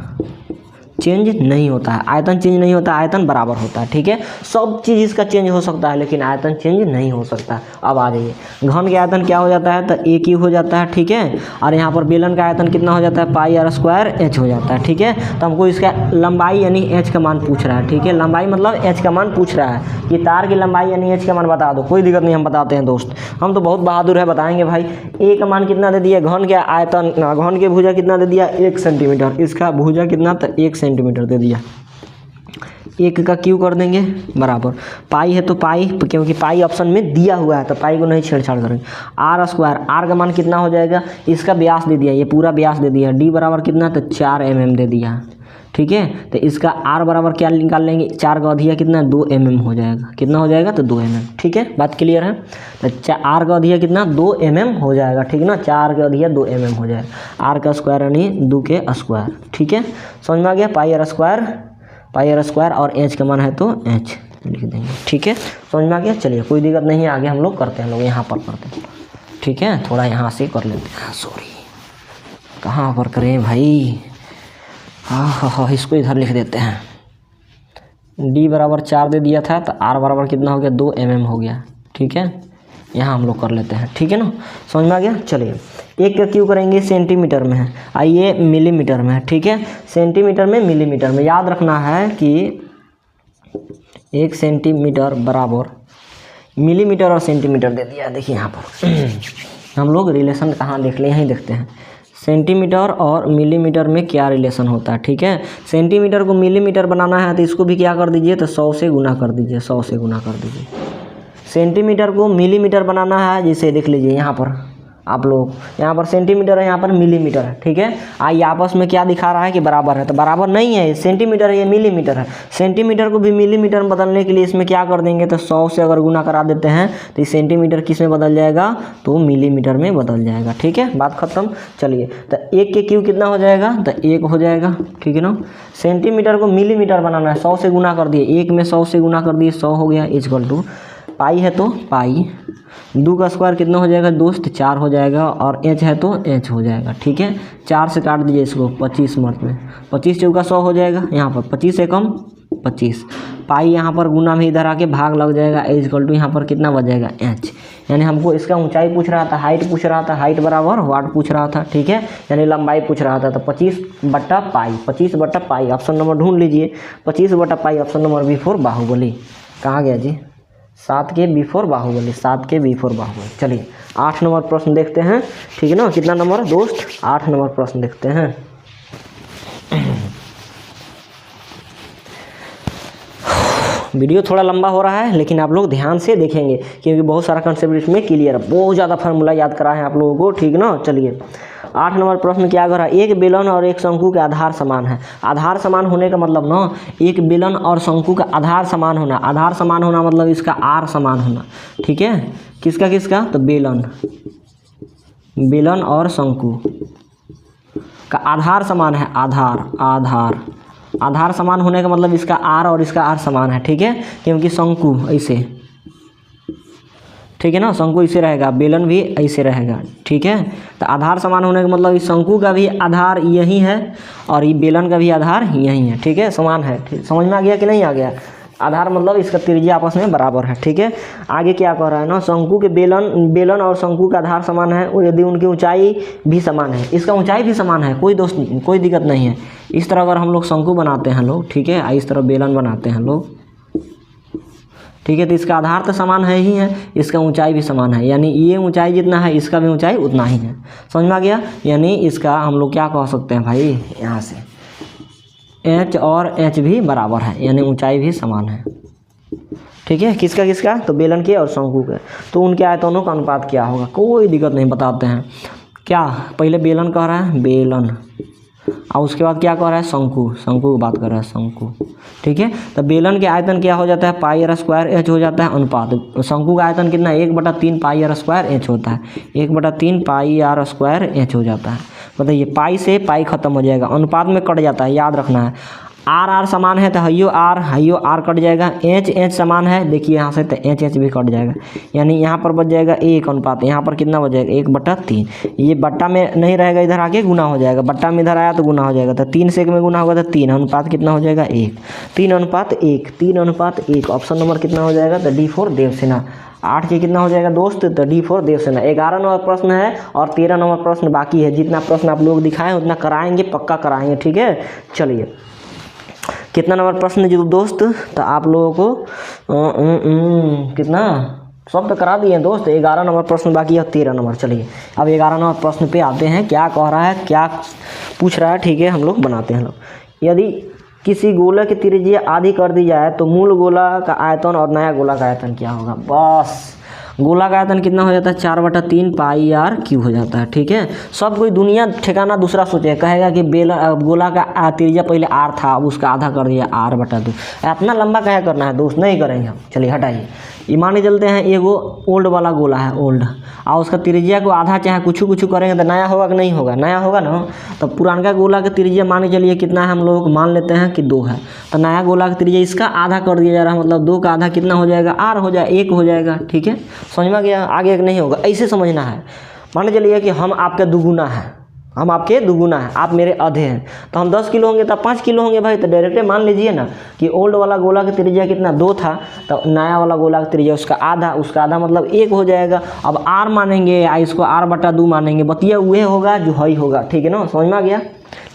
चेंज नहीं होता है। आयतन चेंज नहीं होता, आयतन बराबर होता है। ठीक है, सब चीज़ इसका चेंज हो सकता है, लेकिन आयतन चेंज नहीं हो सकता। अब आ जाइए, घन का आयतन क्या हो जाता है, तो ए क्यू हो जाता है। ठीक है, और यहाँ पर बेलन का आयतन कितना हो जाता है, पाई आर स्क्वायर एच हो जाता है। ठीक है, तो हमको इसका लंबाई यानी एच का मान पूछ रहा है। ठीक है, लंबाई मतलब एच का मान पूछ रहा है कि तार की लंबाई यानी एच का मान बता दो। कोई दिक्कत नहीं, हम बताते हैं दोस्त, हम तो बहुत बहादुर है, बताएंगे भाई। ए का मान कितना दे दिया, घन के आयतन, घन के भुजा कितना दे दिया, 1 सेंटीमीटर, इसका भुजा कितना, तो 1 सेंटीमीटर दे दिया। 1 का क्यू कर देंगे बराबर, पाई है तो पाई, क्योंकि पाई ऑप्शन में दिया हुआ है तो पाई को नहीं छेड़छाड़ करेंगे। आर स्क्वायर, आर का मान कितना हो जाएगा, इसका व्यास दे दिया, ये पूरा व्यास दे दिया। डी बराबर कितना, तो 4 mm दे दिया। ठीक है, तो इसका आर बराबर क्या निकाल लेंगे, 4 का अधिया कितना, 2 mm हो जाएगा। कितना हो जाएगा, तो 2 mm। ठीक है, बात क्लियर है। तो आर का अधिया कितना, 2 mm हो जाएगा। ठीक है ना, 4 का अधिया 2 mm हो जाएगा। आर का स्क्वायर यानी 2 के स्क्वायर। ठीक है, समझ में आ गया, पाई आर स्क्वायर और एच का मान है तो एच लिख देंगे। ठीक है, समझ में आ गया। चलिए कोई दिक्कत नहीं है, आगे हम लोग करते हैं, लोग यहाँ पर करते हैं। ठीक है, थोड़ा यहाँ से कर लेते हैं, सॉरी कहाँ पर करें भाई, हाँ, इसको इधर लिख देते हैं। डी बराबर 4 दे दिया था, तो आर बराबर कितना हो गया, 2 mm हो गया। ठीक है, यहाँ हम लोग कर लेते हैं। ठीक है ना, समझ में आ गया। चलिए 1 का क्यू करेंगे, सेंटीमीटर में है, आइए मिलीमीटर में है। ठीक है, सेंटीमीटर में मिलीमीटर में, याद रखना है कि 1 सेंटीमीटर बराबर मिलीमीटर और सेंटीमीटर दे दिया। देखिए यहाँ पर हम लोग रिलेशन कहाँ देख ले, यहीं देखते हैं, सेंटीमीटर और मिलीमीटर में क्या रिलेशन होता है। ठीक है, सेंटीमीटर को मिलीमीटर बनाना है तो इसको भी क्या कर दीजिए, तो 100 से गुना कर दीजिए, 100 से गुना कर दीजिए। सेंटीमीटर को मिलीमीटर बनाना है, जिसे देख लीजिए यहाँ पर आप लोग, यहाँ पर सेंटीमीटर है, यहाँ पर मिलीमीटर है। ठीक है, आइए आपस में क्या दिखा रहा है कि बराबर है, तो बराबर नहीं है, सेंटीमीटर है, ये मिलीमीटर है। सेंटीमीटर को भी मिलीमीटर में बदलने के लिए इसमें क्या कर देंगे, तो 100 से अगर गुना करा देते हैं तो ये सेंटीमीटर किस में बदल जाएगा, तो मिलीमीटर में बदल जाएगा। ठीक है, बात खत्म। चलिए, तो 1 के क्यू कितना हो जाएगा, तो 1 हो जाएगा। ठीक है ना, सेंटीमीटर को मिलीमीटर बनाना है, 100 से गुना कर दिए, 1 में 100 से गुना कर दिए, 100 हो गया, इक्वल टू पाई है तो पाई, 2 का स्क्वायर कितना हो जाएगा दोस्त, 4 हो जाएगा, और एच है तो एच हो जाएगा। ठीक है, 4 से काट दीजिए इसको, 25 मर्द में, 25 चौका 100 हो जाएगा। यहाँ पर 25 से कम 25, पाई यहाँ पर गुना में इधर आके भाग लग जाएगा, इक्वल टू यहाँ पर कितना बच जाएगा, एच। यानी हमको इसका ऊंचाई पूछ रहा था, हाइट पूछ रहा था, हाइट बराबर वाट पूछ रहा था, ठीक है, यानी लंबाई पूछ रहा था। तो 25/पाई, 25/पाई ऑप्शन नंबर ढूंढ लीजिए। 25/पाई ऑप्शन नंबर B4 बाहुबली। कहाँ गया जी? 7 के B4 बाहुबली, 7 के B4 बाहुबली। चलिए 8 नंबर प्रश्न देखते हैं, ठीक है ना। कितना नंबर दोस्त? 8 नंबर प्रश्न देखते हैं। वीडियो थोड़ा लंबा हो रहा है लेकिन आप लोग ध्यान से देखेंगे क्योंकि बहुत सारा कंसेप्ट इसमें क्लियर है, बहुत ज़्यादा फार्मूला याद करा है आप लोगों को, ठीक ना। चलिए 8 नंबर प्रश्न क्या कर रहा है? एक बेलन और एक शंकु के आधार समान है। आधार समान होने का मतलब ना, एक बेलन और शंकु का आधार समान होना। आधार समान होना मतलब इसका आर समान होना, ठीक है। किसका किसका? तो बेलन और शंकु का आधार समान है। आधार समान होने का मतलब इसका आर और इसका आर समान है, ठीक है, क्योंकि शंकु ऐसे, ठीक है ना, शंकु ऐसे रहेगा, बेलन भी ऐसे रहेगा, ठीक है। तो आधार समान होने का मतलब इस शंकु का भी आधार यही है और ये बेलन का भी आधार यही है, ठीक है, समान है। ठीक, समझ में आ गया कि नहीं आ गया? आधार मतलब इसका त्रिज्या आपस में बराबर है, ठीक है। आगे क्या कह रहा है ना, शंकु के बेलन और शंकु का आधार समान है और यदि उनकी ऊंचाई भी समान है, इसका ऊंचाई भी समान है, कोई दिक्कत नहीं है। इस तरह अगर हम लोग शंकु बनाते हैं लोग, ठीक है, इस तरह बेलन बनाते हैं लोग, ठीक है, तो इसका आधार तो समान है ही है, इसका ऊंचाई भी समान है, यानी ये ऊंचाई जितना है इसका भी ऊंचाई उतना ही है। समझ में आ गया? यानी इसका हम लोग क्या कह सकते हैं भाई, यहाँ से H और H भी बराबर है, यानी ऊंचाई भी समान है, ठीक है। किसका किसका? तो बेलन के और शंकु के। तो उनके आयतनों का अनुपात क्या होगा? कोई दिक्कत नहीं, बताते हैं। क्या पहले बेलन कह रहा है, बेलन, और उसके बाद क्या कह रहा है? शंकु की बात कर रहा है, शंकु, ठीक है। तो बेलन के आयतन क्या हो जाता है? πr² H हो जाता है, अनुपात। शंकु का आयतन कितना है? 1/3 πr² H होता है, 1/3 πr² H हो जाता है। बताइए, पाई से पाई खत्म हो जाएगा, अनुपात में कट जाता है, याद रखना है। आर समान है तो हइयो आर कट जाएगा। H समान है, देखिए यहाँ से, तो H भी कट जाएगा, यानी यहाँ पर बच जाएगा 1 अनुपात, यहाँ पर कितना बच जाएगा? 1/3। ये बट्टा में नहीं रहेगा, इधर आके गुना हो जाएगा, बट्टा में इधर आया तो गुना हो जाएगा, तो 3 से 1 में गुना होगा तो 3, अनुपात कितना हो जाएगा? 1। 3:1 ऑप्शन नंबर कितना हो जाएगा? तो D4 देवसेना। 8 के कितना हो जाएगा दोस्त? तो D4 देवसेना। 11 नंबर प्रश्न है और 13 नंबर प्रश्न बाकी है। जितना प्रश्न आप लोग दिखाएं उतना कराएंगे, पक्का कराएंगे, ठीक है। चलिए कितना नंबर प्रश्न जी दोस्त? तो आप लोगों को कितना सब तो करा दिए दोस्त। 11 नंबर प्रश्न बाकी है, 13 नंबर। चलिए अब 11 नंबर प्रश्न पे आते हैं, क्या कह रहा है, क्या पूछ रहा है, ठीक है, हम लोग बनाते हैं। यदि किसी गोला की त्रिज्या आधी कर दी जाए तो मूल गोला का आयतन और नया गोला का आयतन क्या होगा? बस गोला का आयतन कितना हो जाता है? 4/3 πr³ हो जाता है, ठीक है। सब कोई दुनिया ठिकाना दूसरा सोचे, कहेगा कि गोला का त्रिज्या पहले r था, अब उसका आधा कर दिया r/2। इतना लंबा कहे करना है दोस्त, नहीं करेंगे हम। चलिए हटाइए, ये मान के चलते हैं एगो ओल्ड वाला गोला है, ओल्ड, और उसका त्रिज्या को आधा चाहे कुछ करेंगे तो नया होगा कि नहीं होगा? नया होगा ना। तो पुराना गोला का त्रिज्या मान के चलिए कितना है, हम लोग मान लेते हैं कि 2 है, तो नया गोला का त्रिज्या इसका आधा कर दिया जा रहा है, मतलब 2 का आधा कितना हो जाएगा? r हो जाएगा, 1 हो जाएगा, ठीक है। समझ में गया? आगे नहीं होगा, ऐसे समझना है। मान के चलिए कि हम आपके दुगुना है, आप मेरे आधे हैं, तो हम 10 किलो होंगे तो 5 किलो होंगे भाई। तो डायरेक्ट मान लीजिए ना कि ओल्ड वाला गोला का त्रिज्या कितना? 2 था, तो नया वाला गोला का त्रिज्या उसका आधा मतलब 1 हो जाएगा। अब r मानेंगे या इसको r/2 मानेंगे, बतिया हुए होगा जो हई होगा, ठीक है ना। समझ में आ गया?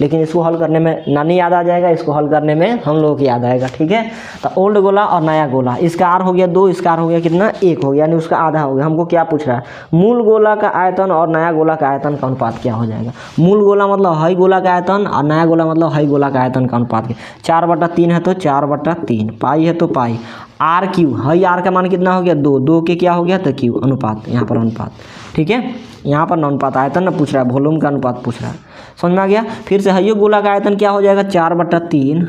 लेकिन इसको हल करने में नानी याद आ जाएगा, इसको हल करने में हम लोगों को याद आएगा, ठीक है। तो ओल्ड गोला और नया गोला, इसका r हो गया 2, इसका r हो गया कितना? 1 हो गया, यानी उसका आधा हो गया। हमको क्या पूछ रहा है? मूल गोला का आयतन और नया गोला का आयतन का अनुपात क्या हो जाएगा? मूल गोला मतलब हई गोला का आयतन और नया गोला मतलब हई गोला का आयतन का अनुपात। 4/3 है तो 4/3, पाई है तो पाई, r³ हई r का मान कितना हो गया? 2 के क्या हो गया? तो q, अनुपात, यहाँ पर अनुपात, ठीक है। यहाँ पर अनुपात आयतन ना पूछ रहा है, वॉल्यूम का अनुपात पूछ रहा है। समझ में आ गया? फिर से हइयो गोला का आयतन क्या हो जाएगा? 4/3,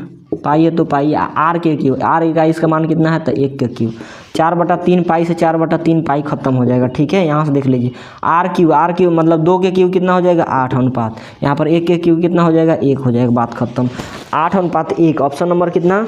पाई है तो पाई, r के क्यू, r का इसका मान कितना है? तो 1 के क्यू। 4/3 पाई से 4/3 पाई खत्म हो जाएगा, ठीक है। यहाँ से देख लीजिए, r³ मतलब 2 के क्यू कितना हो जाएगा? 8 अनुपात, यहाँ पर 1 के क्यू कितना हो जाएगा? 1 हो जाएगा, बात खत्म। 8:1 ऑप्शन नंबर कितना?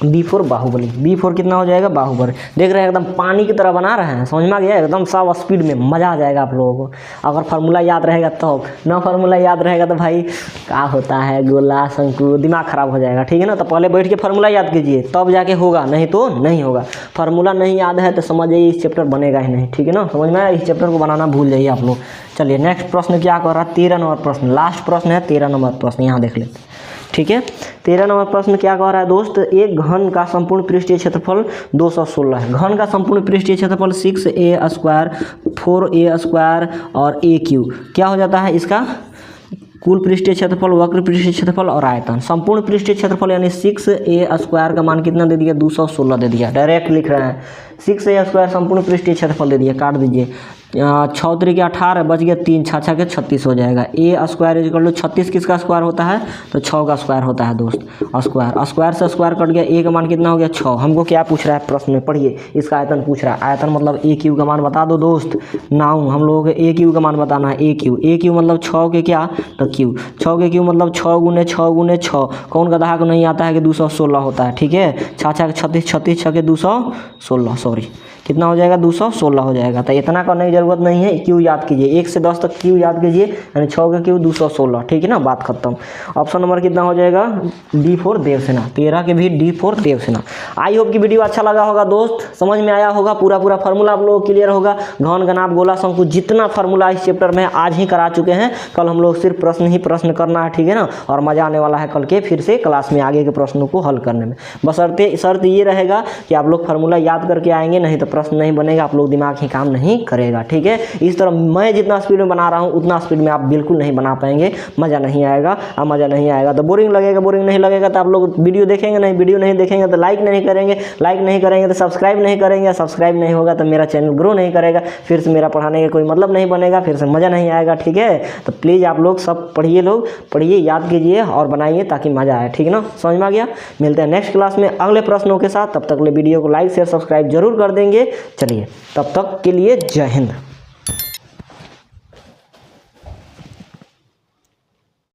B4 बाहुबली, B4 कितना हो जाएगा बाहुबली। देख रहे हैं एकदम पानी की तरह बना रहे हैं, समझ में आ गया, एकदम सब स्पीड में, मज़ा आ जाएगा आप लोगों को। अगर फार्मूला याद रहेगा तो, ना फार्मूला याद रहेगा तो भाई क्या होता है गोला शंकु, दिमाग ख़राब हो जाएगा, ठीक है ना। तो पहले बैठ के फार्मूला याद कीजिए तब जाके होगा, नहीं तो नहीं होगा। फार्मूला नहीं याद है तो समझ जाइए इस चैप्टर बनेगा ही नहीं, ठीक है ना। समझ में आया, इस चैप्टर को बनाना भूल जाइए आप लोग। चलिए नेक्स्ट प्रश्न क्या कर रहा है, 13 नंबर प्रश्न, लास्ट प्रश्न है 13 नंबर प्रश्न, यहाँ देख लेते हैं, ठीक है। 13 नंबर प्रश्न क्या कह रहा है दोस्त, एक घन का संपूर्ण पृष्ठीय क्षेत्रफल 216 है। घन का संपूर्ण पृष्ठीय क्षेत्रफल 6a स्क्वायर 4a स्क्वायर और a³ क्या हो जाता है इसका कुल पृष्ठीय क्षेत्रफल, वक्र पृष्ठीय क्षेत्रफल और आयतन। संपूर्ण पृष्ठीय क्षेत्रफल यानी 6a स्क्वायर का मान कितना दे दिया, 216 दे दिया। डायरेक्ट लिख रहे हैं 6a स्क्वायर संपूर्ण पृष्ठीय क्षेत्रफल दे दिया, काट दीजिए। 6 3 के 18 बच गया 3 6 6 के 36 हो जाएगा। a स्क्वायर इक्वल टू 36 किसका स्क्वायर होता है, तो 6 का स्क्वायर होता है दोस्त। स्क्वायर स्क्वायर से स्क्वायर कट गया, a का मान कितना हो गया 6। हमको क्या पूछ रहा है प्रश्न में, पढ़िए, इसका आयतन पूछ रहा है। आयतन मतलब a³ का मान बता दो दोस्त। नाउ हम लोगों को a³ का मान बताना है। a³ मतलब 6 के क्या, तो क्यू, 6 के क्यू मतलब 6 गुने 6 गुने 6। कौन गधा को नहीं आता है कि 216 होता है, ठीक है। 6 6 36 36 6 के 216, सॉरी कितना हो जाएगा 216 हो जाएगा। तो इतना करने की जरूरत नहीं है, क्यू याद कीजिए, 1 से 10 तक क्यू याद कीजिए, यानी 6 का क्यू 216, ठीक है ना, बात खत्म। ऑप्शन नंबर कितना हो जाएगा, D4 देवसेना। 13 के भी D4 देवसेना। आई होप कि वीडियो अच्छा लगा होगा दोस्त, समझ में आया होगा, पूरा फार्मूला आप लोगों को क्लियर होगा। घन घनाभ गोला शंकु जितना फार्मूला इस चैप्टर में आज ही करा चुके हैं, कल हम लोग सिर्फ प्रश्न ही प्रश्न करना है, ठीक है ना। और मज़ा आने वाला है कल के फिर से क्लास में आगे के प्रश्नों को हल करने में। बस शर्त ये रहेगा कि आप लोग फार्मूला याद करके आएंगे, नहीं तो प्रश्न नहीं बनेगा, आप लोग दिमाग ही काम नहीं करेगा, ठीक है। इस तरह मैं जितना स्पीड में बना रहा हूँ उतना स्पीड में आप बिल्कुल नहीं बना पाएंगे, मज़ा नहीं आएगा। और मज़ा नहीं आएगा तो बोरिंग लगेगा, बोरिंग नहीं लगेगा तो आप लोग वीडियो देखेंगे नहीं, वीडियो नहीं देखेंगे तो लाइक नहीं करेंगे, लाइक नहीं करेंगे तो सब्सक्राइब नहीं करेंगे, सब्सक्राइब नहीं होगा तो मेरा चैनल ग्रो नहीं करेगा, फिर से मेरा पढ़ाने का कोई मतलब नहीं बनेगा, फिर से मज़ा नहीं आएगा, ठीक है। तो प्लीज़ आप लोग सब पढ़िए, लोग पढ़िए, याद कीजिए और बनाइए ताकि मज़ा आए, ठीक है ना। समझ में आ गया। मिलते हैं नेक्स्ट क्लास में अगले प्रश्नों के साथ, तब तक ले वीडियो को लाइक शेयर सब्सक्राइब जरूर कर देंगे। चलिए तब तक के लिए जय हिंद।